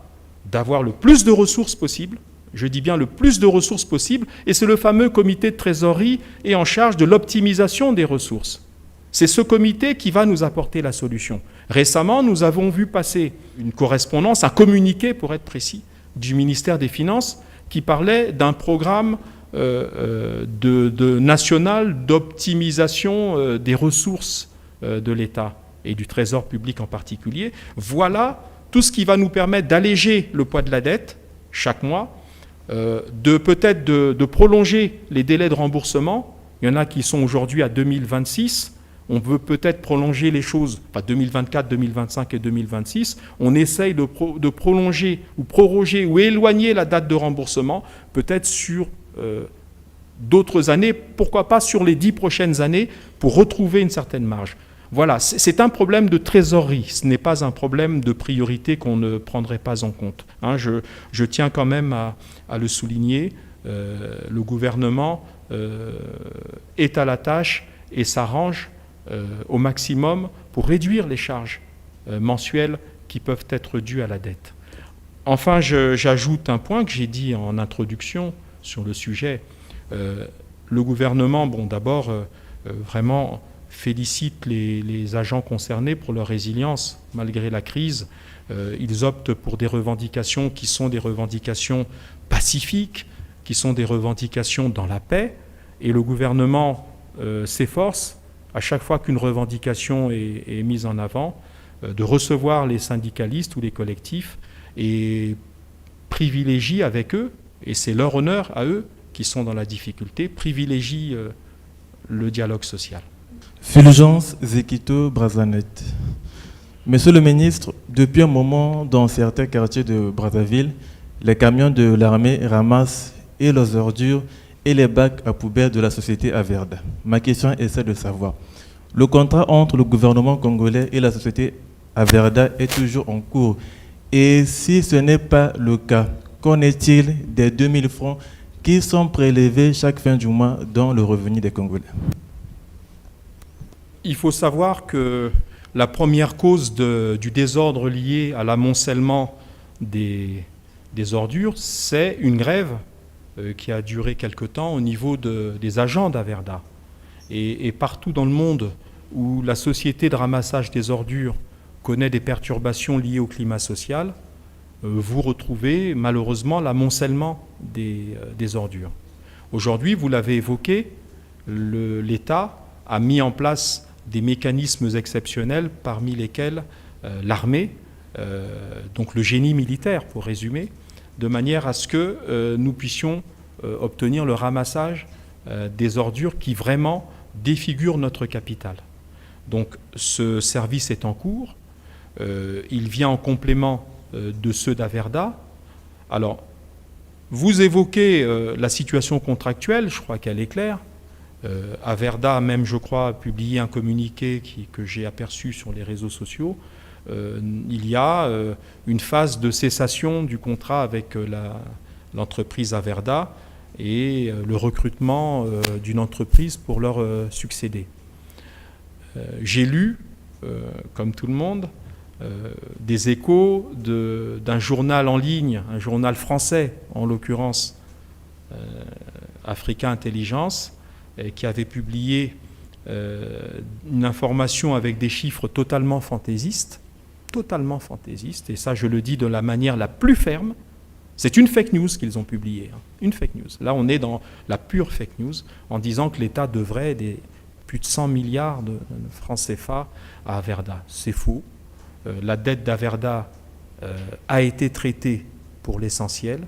A: d'avoir le plus de ressources possible, je dis bien le plus de ressources possible, et c'est le fameux comité de trésorerie et en charge de l'optimisation des ressources. C'est ce comité qui va nous apporter la solution. Récemment, nous avons vu passer une correspondance, un communiqué pour être précis, du ministère des Finances qui parlait d'un programme national d'optimisation des ressources de l'État et du Trésor public en particulier. Voilà tout ce qui va nous permettre d'alléger le poids de la dette chaque mois, peut-être de prolonger les délais de remboursement. Il y en a qui sont aujourd'hui à 2026. On veut peut-être prolonger les choses, enfin 2024, 2025 et 2026. On essaye de prolonger ou proroger ou éloigner la date de remboursement, peut-être sur d'autres années, pourquoi pas sur les 10 prochaines années, pour retrouver une certaine marge. Voilà, c'est un problème de trésorerie, ce n'est pas un problème de priorité qu'on ne prendrait pas en compte. Hein, je tiens quand même à le souligner, le gouvernement est à la tâche et s'arrange au maximum pour réduire les charges mensuelles qui peuvent être dues à la dette. Enfin, j'ajoute un point que j'ai dit en introduction sur le sujet. Le gouvernement, d'abord, vraiment félicite les agents concernés pour leur résilience malgré la crise. Ils optent pour des revendications qui sont des revendications pacifiques, qui sont des revendications dans la paix, et le gouvernement s'efforce, à chaque fois qu'une revendication est mise en avant, de recevoir les syndicalistes ou les collectifs et privilégie avec eux, et c'est leur honneur à eux qui sont dans la difficulté, privilégie le dialogue social.
F: Fulgence Zekito Brazanet. Monsieur le ministre, depuis un moment, dans certains quartiers de Brazzaville, les camions de l'armée ramassent et les ordures et les bacs à poubelle de la société Averda. Ma question est celle de savoir, le contrat entre le gouvernement congolais et la société Averda est toujours en cours. Et si ce n'est pas le cas, qu'en est-il des 2000 francs qui sont prélevés chaque fin du mois dans le revenu des Congolais?
A: Il faut savoir que la première cause du désordre lié à l'amoncellement des ordures, c'est une grève qui a duré quelque temps au niveau des agents d'Averda. Et partout dans le monde où la société de ramassage des ordures connaît des perturbations liées au climat social, vous retrouvez malheureusement l'amoncellement des ordures. Aujourd'hui, vous l'avez évoqué, l'État a mis en place des mécanismes exceptionnels, parmi lesquels l'armée, donc le génie militaire pour résumer, de manière à ce que nous puissions obtenir le ramassage des ordures qui vraiment défigurent notre capitale. Donc ce service est en cours, il vient en complément de ceux d'Averda. Alors, vous évoquez la situation contractuelle, je crois qu'elle est claire. Averda a même, je crois, publié un communiqué que j'ai aperçu sur les réseaux sociaux. Il y a une phase de cessation du contrat avec l'entreprise Averda et le recrutement d'une entreprise pour leur succéder. J'ai lu, comme tout le monde, des échos d'un journal en ligne, un journal français en l'occurrence, Africa Intelligence, qui avait publié une information avec des chiffres totalement fantaisistes, et ça je le dis de la manière la plus ferme, C'est une fake news qu'ils ont publiée, hein, une fake news. Là, on est dans la pure fake news en disant que l'État devrait plus de 100 milliards de francs CFA à Averda. C'est faux. La dette d'Averda a été traitée pour l'essentiel.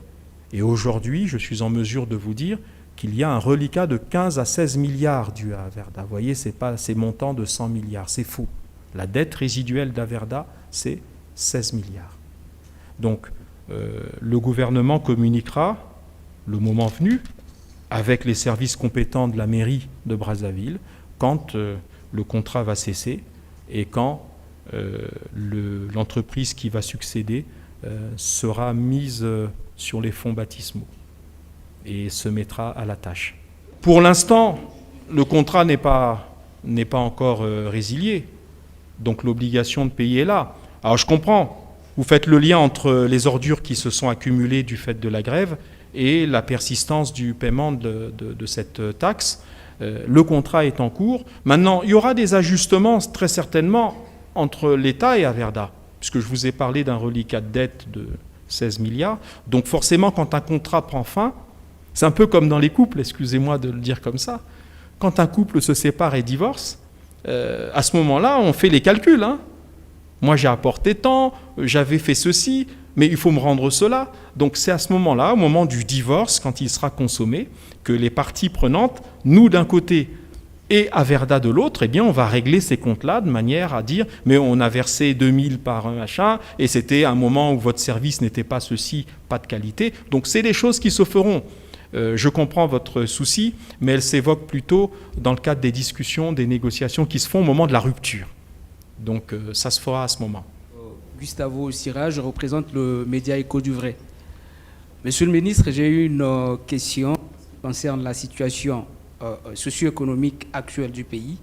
A: Et aujourd'hui, je suis en mesure de vous dire qu'il y a un reliquat de 15 à 16 milliards dû à Averda. Vous voyez, ce n'est pas ces montants de 100 milliards, c'est faux. La dette résiduelle d'Averda, c'est 16 milliards. Donc, le gouvernement communiquera, le moment venu, avec les services compétents de la mairie de Brazzaville, quand le contrat va cesser et quand l'entreprise qui va succéder sera mise sur les fonds baptismaux et se mettra à la tâche. Pour l'instant, le contrat n'est pas encore résilié, donc l'obligation de payer est là. Alors je comprends, vous faites le lien entre les ordures qui se sont accumulées du fait de la grève et la persistance du paiement de cette taxe. Le contrat est en cours. Maintenant, il y aura des ajustements très certainement entre l'État et Averda, puisque je vous ai parlé d'un reliquat de dette de 16 milliards. Donc forcément, quand un contrat prend fin, c'est un peu comme dans les couples, excusez-moi de le dire comme ça, quand un couple se sépare et divorce, à ce moment-là, on fait les calculs. Hein. Moi, j'ai apporté tant, j'avais fait ceci, mais il faut me rendre cela. Donc c'est à ce moment-là, au moment du divorce, quand il sera consommé, que les parties prenantes, nous d'un côté et Averda de l'autre, eh bien, on va régler ces comptes-là de manière à dire « mais on a versé 2000 par un machin, et c'était un moment où votre service n'était pas ceci, pas de qualité ». Donc c'est des choses qui se feront. Je comprends votre souci, mais elle s'évoque plutôt dans le cadre des discussions, des négociations qui se font au moment de la rupture. Donc ça se fera à ce moment.
G: Gustavo Sira, je représente le média Écho du Vrai. Monsieur le ministre, j'ai eu une question qui concerne la situation socio-économique actuelle du pays.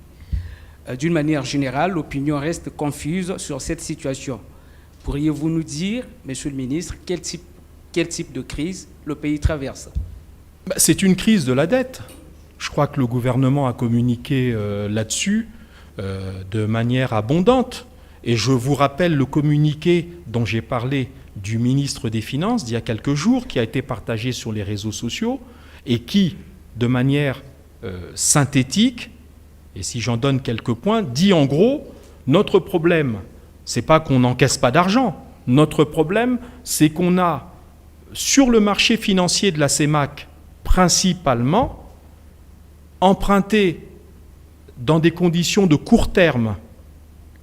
G: D'une manière générale, l'opinion reste confuse sur cette situation. Pourriez-vous nous dire, monsieur le ministre, quel type de crise le pays traverse ?
A: C'est une crise de la dette. Je crois que le gouvernement a communiqué là-dessus de manière abondante. Et je vous rappelle le communiqué dont j'ai parlé du ministre des Finances d'il y a quelques jours, qui a été partagé sur les réseaux sociaux et qui, de manière synthétique, et si j'en donne quelques points, dit en gros, notre problème, c'est pas qu'on n'encaisse pas d'argent. Notre problème, c'est qu'on a, sur le marché financier de la CEMAC, principalement, emprunté dans des conditions de court terme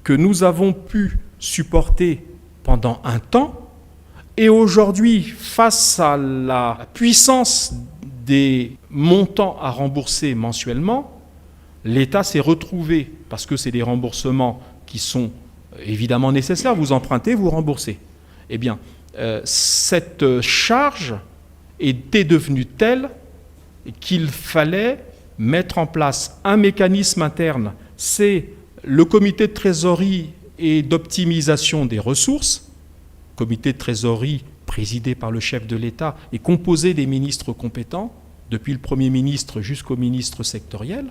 A: que nous avons pu supporter pendant un temps, et aujourd'hui, face à la puissance des montants à rembourser mensuellement, l'État s'est retrouvé, parce que c'est des remboursements qui sont évidemment nécessaires, vous empruntez, vous remboursez. Eh bien, cette charge était devenue telle qu'il fallait mettre en place un mécanisme interne, c'est le comité de trésorerie et d'optimisation des ressources, comité de trésorerie présidé par le chef de l'État et composé des ministres compétents, depuis le Premier ministre jusqu'au ministre sectoriel,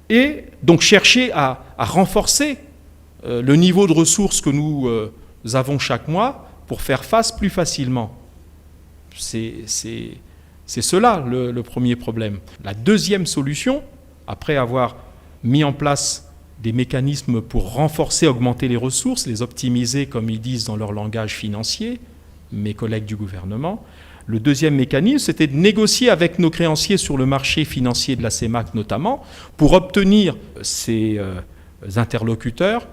A: et donc chercher à renforcer le niveau de ressources que nous avons chaque mois pour faire face plus facilement. C'est cela le premier problème. La deuxième solution, après avoir mis en place des mécanismes pour renforcer, augmenter les ressources, les optimiser, comme ils disent dans leur langage financier, mes collègues du gouvernement. Le deuxième mécanisme, c'était de négocier avec nos créanciers sur le marché financier de la CEMAC notamment, pour obtenir ces interlocuteurs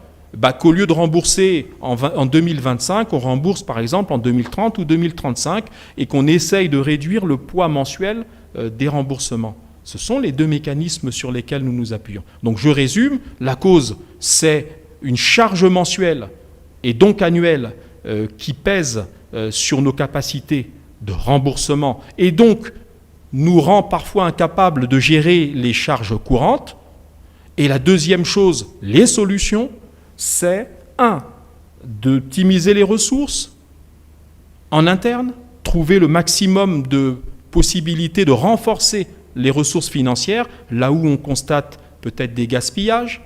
A: qu'au lieu de rembourser en 2025, on rembourse par exemple en 2030 ou 2035 et qu'on essaye de réduire le poids mensuel des remboursements. Ce sont les deux mécanismes sur lesquels nous nous appuyons. Donc je résume, la cause, c'est une charge mensuelle et donc annuelle qui pèse sur nos capacités de remboursement et donc nous rend parfois incapables de gérer les charges courantes. Et la deuxième chose, les solutions, c'est d'optimiser les ressources en interne, trouver le maximum de possibilités de renforcer les ressources financières, là où on constate peut-être des gaspillages,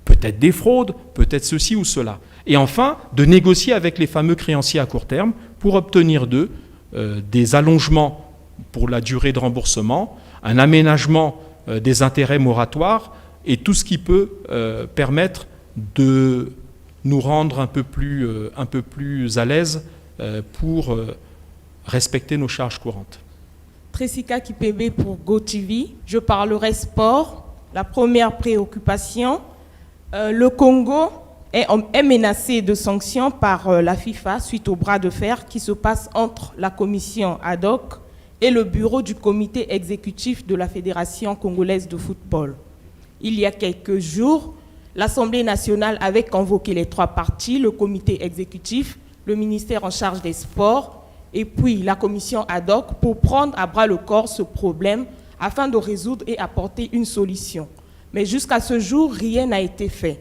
A: peut-être des fraudes, peut-être ceci ou cela. Et enfin, de négocier avec les fameux créanciers à court terme pour obtenir d'eux des allongements pour la durée de remboursement, un aménagement des intérêts moratoires et tout ce qui peut permettre de nous rendre un peu plus à l'aise pour respecter nos charges courantes.
H: Tressika Kipebe pour GoTV. Je parlerai sport. La première préoccupation, le Congo est menacé de sanctions par la FIFA suite au bras de fer qui se passe entre la commission ad hoc et le bureau du comité exécutif de la Fédération congolaise de football. Il y a quelques jours, l'Assemblée nationale avait convoqué les 3 parties, le comité exécutif, le ministère en charge des sports et puis la commission ad hoc pour prendre à bras le corps ce problème afin de résoudre et apporter une solution. Mais jusqu'à ce jour, rien n'a été fait.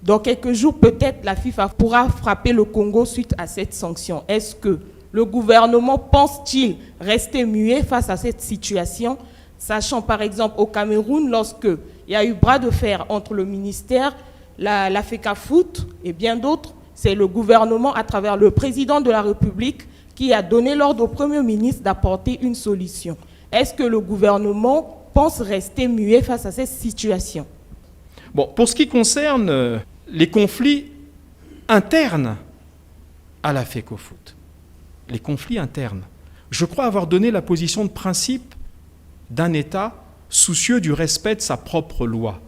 H: Dans quelques jours, peut-être la FIFA pourra frapper le Congo suite à cette sanction. Est-ce que le gouvernement pense-t-il rester muet face à cette situation, sachant par exemple au Cameroun, lorsqu'il y a eu bras de fer entre le ministère, la FECAFOOT et bien d'autres, c'est le gouvernement à travers le président de la République qui a donné l'ordre au Premier ministre d'apporter une solution. Est-ce que le gouvernement pense rester muet face à cette situation?
A: Bon, pour ce qui concerne les conflits internes à la FECOFOOT, les conflits internes, je crois avoir donné la position de principe d'un État soucieux du respect de sa propre loi.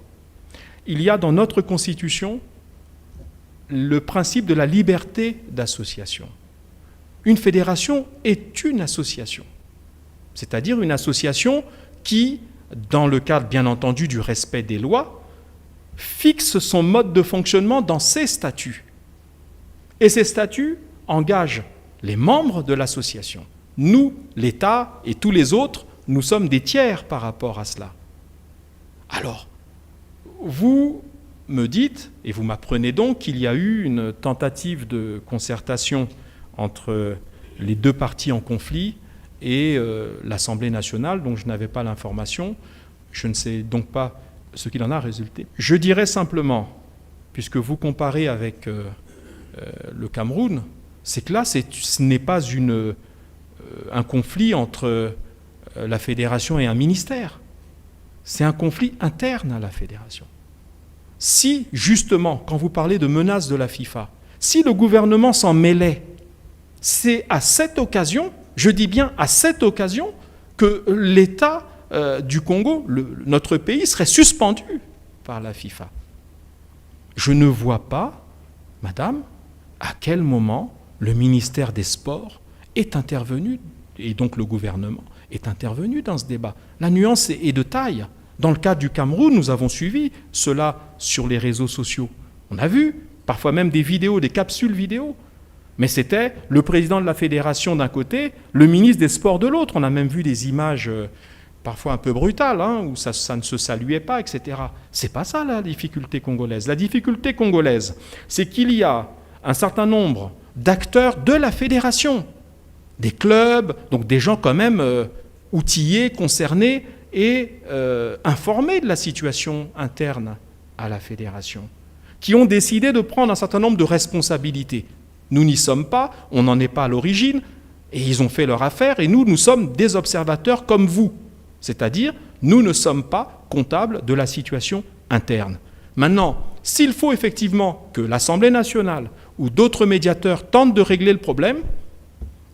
A: Il y a dans notre Constitution le principe de la liberté d'association. Une fédération est une association, c'est-à-dire une association qui, dans le cadre bien entendu du respect des lois, fixe son mode de fonctionnement dans ses statuts. Et ces statuts engagent les membres de l'association. Nous, l'État et tous les autres, nous sommes des tiers par rapport à cela. Alors, vous me dites, et vous m'apprenez donc qu'il y a eu une tentative de concertation entre les 2 parties en conflit et l'Assemblée nationale, dont je n'avais pas l'information. Je ne sais donc pas ce qu'il en a résulté. Je dirais simplement, puisque vous comparez avec le Cameroun, c'est que là, ce n'est pas un conflit entre la fédération et un ministère. C'est un conflit interne à la fédération. Si, justement, quand vous parlez de menaces de la FIFA, si le gouvernement s'en mêlait, c'est à cette occasion, je dis bien à cette occasion, que l'État du Congo, notre pays, serait suspendu par la FIFA. Je ne vois pas, madame, à quel moment le ministère des Sports est intervenu, et donc le gouvernement est intervenu dans ce débat. La nuance est de taille. Dans le cas du Cameroun, nous avons suivi cela sur les réseaux sociaux. On a vu, parfois même des vidéos, des capsules vidéo. Mais c'était le président de la fédération d'un côté, le ministre des Sports de l'autre. On a même vu des images parfois un peu brutales, où ça ne se saluait pas, etc. C'est pas ça la difficulté congolaise. La difficulté congolaise, c'est qu'il y a un certain nombre d'acteurs de la fédération, des clubs, donc des gens quand même outillés, concernés et informés de la situation interne à la fédération, qui ont décidé de prendre un certain nombre de responsabilités. Nous n'y sommes pas, on n'en est pas à l'origine, et ils ont fait leur affaire, et nous sommes des observateurs comme vous. C'est-à-dire, nous ne sommes pas comptables de la situation interne. Maintenant, s'il faut effectivement que l'Assemblée nationale ou d'autres médiateurs tentent de régler le problème,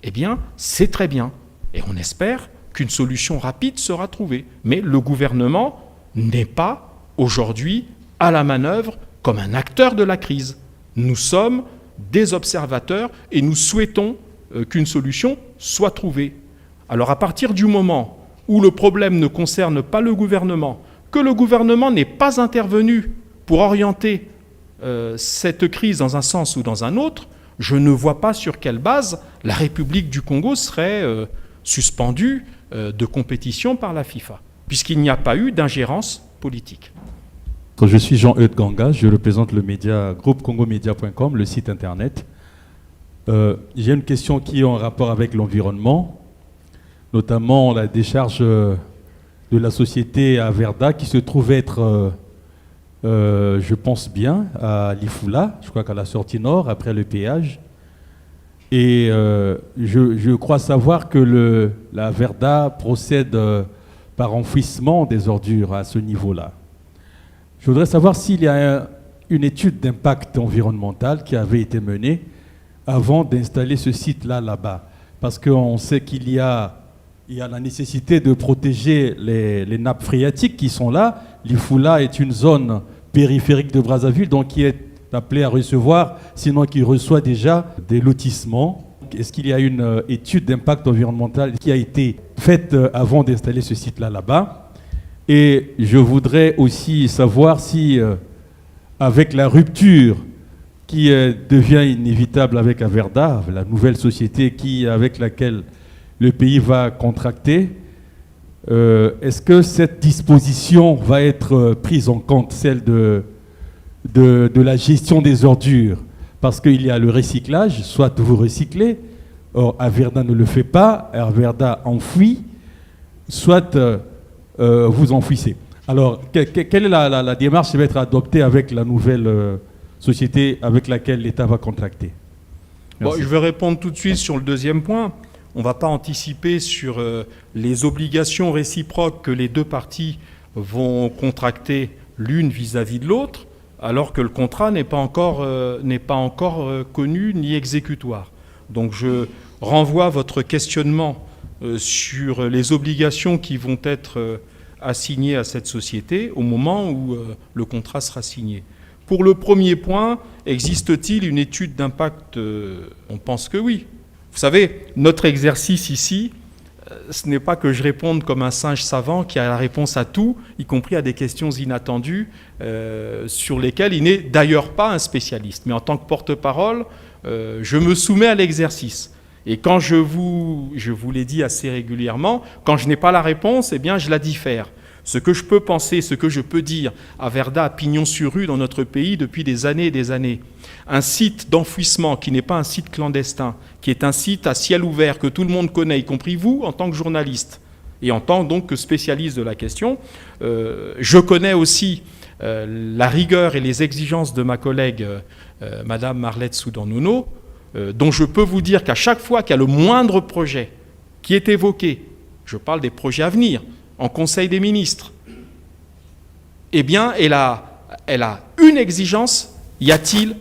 A: eh bien, c'est très bien. Et on espère qu'une solution rapide sera trouvée. Mais le gouvernement n'est pas aujourd'hui à la manœuvre comme un acteur de la crise. Nous sommes des observateurs et nous souhaitons qu'une solution soit trouvée. Alors à partir du moment où le problème ne concerne pas le gouvernement, que le gouvernement n'est pas intervenu pour orienter cette crise dans un sens ou dans un autre, je ne vois pas sur quelle base la République du Congo serait suspendue de compétition par la FIFA, puisqu'il n'y a pas eu d'ingérence politique.
I: Je suis Jean-Eudes Ganga, je représente le média groupe congomedia.com, le site internet. J'ai une question qui est en rapport avec l'environnement, notamment la décharge de la société à Verda qui se trouve être, je pense bien, à Lifula, je crois qu'à la sortie nord, après le péage. Et je crois savoir que la Verda procède par enfouissement des ordures à ce niveau-là. Je voudrais savoir s'il y a une étude d'impact environnemental qui avait été menée avant d'installer ce site-là là-bas. Parce qu'on sait qu'il y a la nécessité de protéger les nappes phréatiques qui sont là. L'Ifula est une zone périphérique de Brazzaville, donc qui est appelé à recevoir, sinon qui reçoit déjà des lotissements. Est-ce qu'il y a une étude d'impact environnemental qui a été faite avant d'installer ce site-là là-bas? Et je voudrais aussi savoir si, avec la rupture qui devient inévitable avec Averda, la nouvelle société avec laquelle le pays va contracter, est-ce que cette disposition va être prise en compte, celle de la gestion des ordures? Parce qu'il y a le recyclage, soit vous recyclez, or Averda ne le fait pas, Averda enfouit, soit vous enfouissez. Alors, quelle est la démarche qui va être adoptée avec la nouvelle société avec laquelle l'État va contracter?
A: Bon, je vais répondre tout de suite sur le deuxième point. On ne va pas anticiper sur les obligations réciproques que les deux parties vont contracter l'une vis-à-vis de l'autre, alors que le contrat n'est pas encore connu ni exécutoire. Donc je renvoie votre questionnement sur les obligations qui vont être assignées à cette société au moment où le contrat sera signé. Pour le premier point, existe-t-il une étude d'impact? On pense que oui. Vous savez, notre exercice ici, ce n'est pas que je réponde comme un singe savant qui a la réponse à tout, y compris à des questions inattendues sur lesquelles il n'est d'ailleurs pas un spécialiste. Mais en tant que porte-parole, je me soumets à l'exercice. Et quand je vous l'ai dit assez régulièrement, quand je n'ai pas la réponse, eh bien je la diffère. Ce que je peux penser, ce que je peux dire à Verda, à pignon sur rue dans notre pays depuis des années et des années, un site d'enfouissement qui n'est pas un site clandestin, qui est un site à ciel ouvert que tout le monde connaît, y compris vous en tant que journaliste et en tant donc que spécialiste de la question. Je connais aussi la rigueur et les exigences de ma collègue Madame Marlette Soudan-Nouno, dont je peux vous dire qu'à chaque fois qu'il y a le moindre projet qui est évoqué, je parle des projets à venir, en Conseil des ministres, eh bien, elle a une exigence: y a-t-il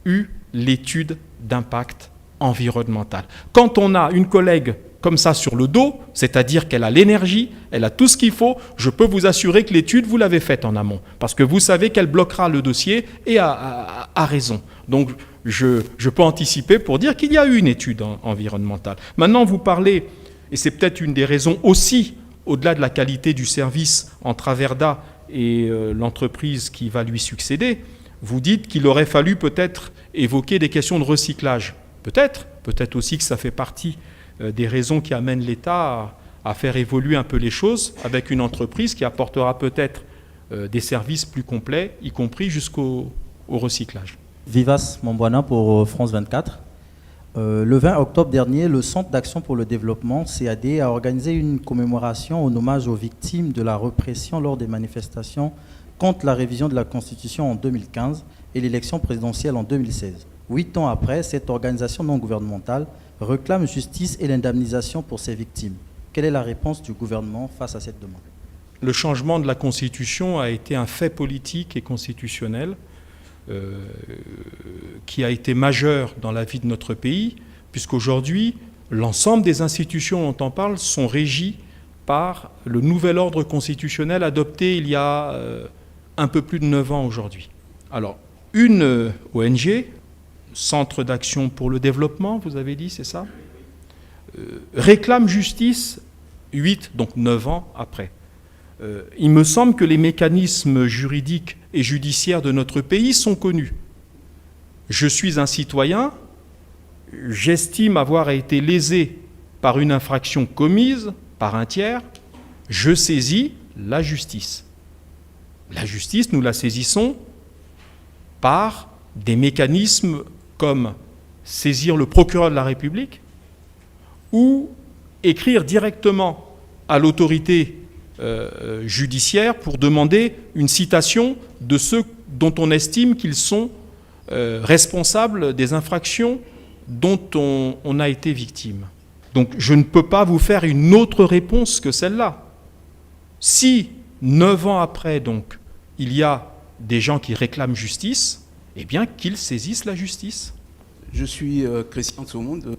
A: eu l'étude d'impact environnemental? Quand on a une collègue comme ça sur le dos, c'est-à-dire qu'elle a l'énergie, elle a tout ce qu'il faut, je peux vous assurer que l'étude, vous l'avez faite en amont, parce que vous savez qu'elle bloquera le dossier et a raison. Donc, je peux anticiper pour dire qu'il y a eu une étude environnementale. Maintenant, vous parlez, et c'est peut-être une des raisons aussi, au-delà de la qualité du service entre Averda et l'entreprise qui va lui succéder, vous dites qu'il aurait fallu peut-être évoquer des questions de recyclage. Peut-être aussi que ça fait partie des raisons qui amènent l'État à faire évoluer un peu les choses avec une entreprise qui apportera peut-être des services plus complets, y compris jusqu'au recyclage.
J: Vivas Mombwana pour France 24. Le 20 octobre dernier, le Centre d'action pour le développement, CAD, a organisé une commémoration en hommage aux victimes de la répression lors des manifestations contre la révision de la Constitution en 2015 et l'élection présidentielle en 2016. 8 ans après, cette organisation non gouvernementale réclame justice et l'indemnisation pour ces victimes. Quelle est la réponse du gouvernement face à cette demande?
A: Le changement de la Constitution a été un fait politique et constitutionnel qui a été majeur dans la vie de notre pays, puisqu'aujourd'hui, l'ensemble des institutions dont on parle sont régies par le nouvel ordre constitutionnel adopté il y a un peu plus de 9 ans aujourd'hui. Alors, une ONG, Centre d'action pour le développement, vous avez dit, c'est ça, réclame justice 9 ans après. Il me semble que les mécanismes juridiques et judiciaires de notre pays sont connus. Je suis un citoyen, j'estime avoir été lésé par une infraction commise par un tiers, je saisis la justice. La justice, nous la saisissons par des mécanismes comme saisir le procureur de la République ou écrire directement à l'autorité judiciaire pour demander une citation de ceux dont on estime qu'ils sont responsables des infractions dont on a été victime. Donc je ne peux pas vous faire une autre réponse que celle-là. Si 9 ans après, donc, il y a des gens qui réclament justice, eh bien qu'ils saisissent la justice.
K: Je suis Christian Soumoun,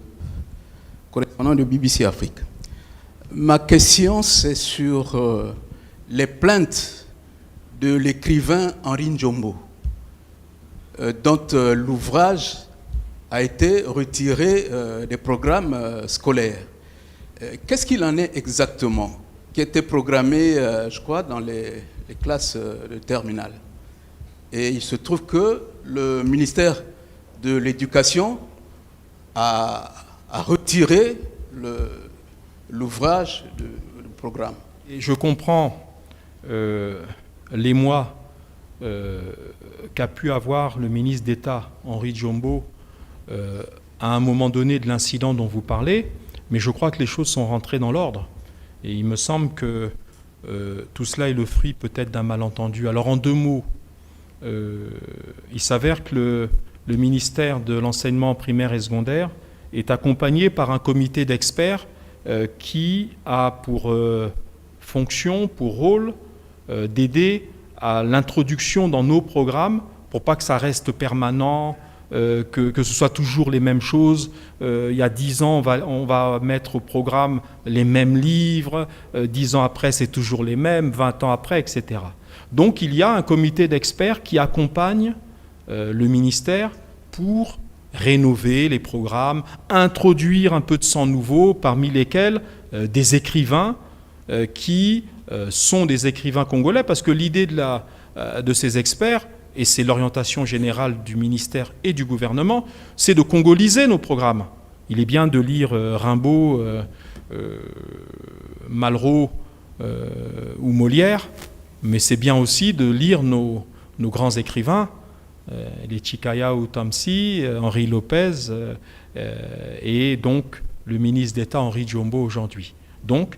K: correspondant de BBC Afrique. Ma question, c'est sur les plaintes de l'écrivain Henri Njombo, dont l'ouvrage a été retiré des programmes scolaires. Qu'est-ce qu'il en est exactement, qui était programmé, je crois, dans les classes de terminale? Et il se trouve que le ministère de l'Éducation a retiré l'ouvrage du programme.
A: Et je comprends l'émoi qu'a pu avoir le ministre d'État Henri Njombo à un moment donné de l'incident dont vous parlez, mais je crois que les choses sont rentrées dans l'ordre. Et il me semble que tout cela est le fruit peut-être d'un malentendu. Alors en 2 mots, il s'avère que le ministère de l'enseignement primaire et secondaire est accompagné par un comité d'experts qui a pour fonction, pour rôle, d'aider à l'introduction dans nos programmes, pour pas que ça reste permanent, que ce soit toujours les mêmes choses. Il y a 10 ans, on va mettre au programme les mêmes livres, 10 ans après, c'est toujours les mêmes, 20 ans après, etc. Donc il y a un comité d'experts qui accompagne le ministère pour rénover les programmes, introduire un peu de sang nouveau, parmi lesquels des écrivains qui sont des écrivains congolais, parce que l'idée de ces experts, et c'est l'orientation générale du ministère et du gouvernement, c'est de congoliser nos programmes. Il est bien de lire Rimbaud, Malraux ou Molière, mais c'est bien aussi de lire nos grands écrivains, les Chikaya Utamsi, Henri Lopez, et donc le ministre d'État Henri Njombo aujourd'hui. Donc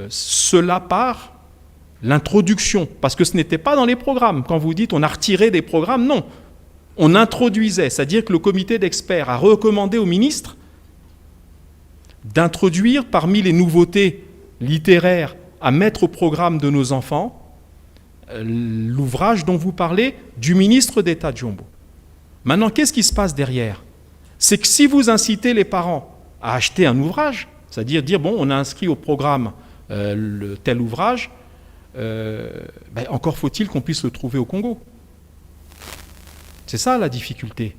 A: cela part l'introduction, parce que ce n'était pas dans les programmes. Quand vous dites on a retiré des programmes, non. On introduisait, c'est-à-dire que le comité d'experts a recommandé au ministre d'introduire parmi les nouveautés littéraires à mettre au programme de nos enfants l'ouvrage dont vous parlez du ministre d'État Njombo. Maintenant, qu'est-ce qui se passe derrière? C'est que si vous incitez les parents à acheter un ouvrage, c'est-à-dire dire, bon, on a inscrit au programme tel ouvrage, encore faut-il qu'on puisse le trouver au Congo. C'est ça la difficulté.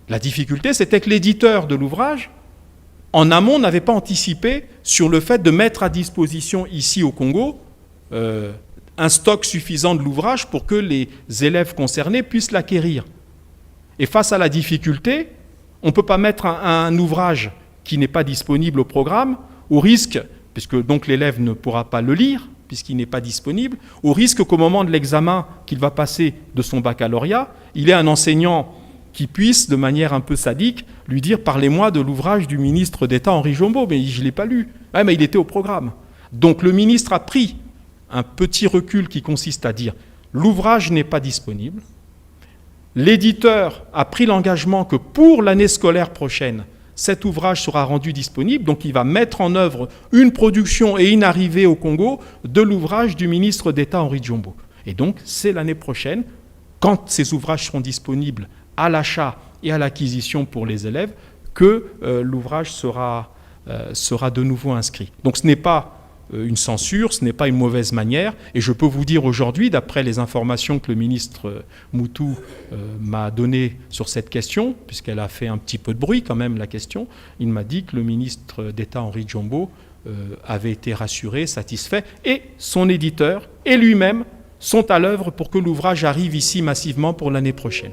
A: La difficulté, c'était que l'éditeur de l'ouvrage, en amont, n'avait pas anticipé sur le fait de mettre à disposition ici au Congo un stock suffisant de l'ouvrage pour que les élèves concernés puissent l'acquérir. Et face à la difficulté, on ne peut pas mettre un ouvrage qui n'est pas disponible au programme, au risque, puisque donc l'élève ne pourra pas le lire, puisqu'il n'est pas disponible, au risque qu'au moment de l'examen qu'il va passer de son baccalauréat, il ait un enseignant qui puisse, de manière un peu sadique, lui dire « Parlez-moi de l'ouvrage du ministre d'État Henri Njombo ». Mais je ne l'ai pas lu. Ah, mais il était au programme. Donc le ministre a pris un petit recul qui consiste à dire « L'ouvrage n'est pas disponible ». L'éditeur a pris l'engagement que pour l'année scolaire prochaine, cet ouvrage sera rendu disponible, donc il va mettre en œuvre une production et une arrivée au Congo de l'ouvrage du ministre d'État Henri Njombo. Et donc c'est l'année prochaine, quand ces ouvrages seront disponibles à l'achat et à l'acquisition pour les élèves, que l'ouvrage sera de nouveau inscrit. Donc ce n'est pas une censure, ce n'est pas une mauvaise manière, et je peux vous dire aujourd'hui, d'après les informations que le ministre Moutou m'a données sur cette question, puisqu'elle a fait un petit peu de bruit quand même la question, il m'a dit que le ministre d'État Henri Njombo avait été rassuré, satisfait, et son éditeur et lui-même sont à l'œuvre pour que l'ouvrage arrive ici massivement pour l'année prochaine.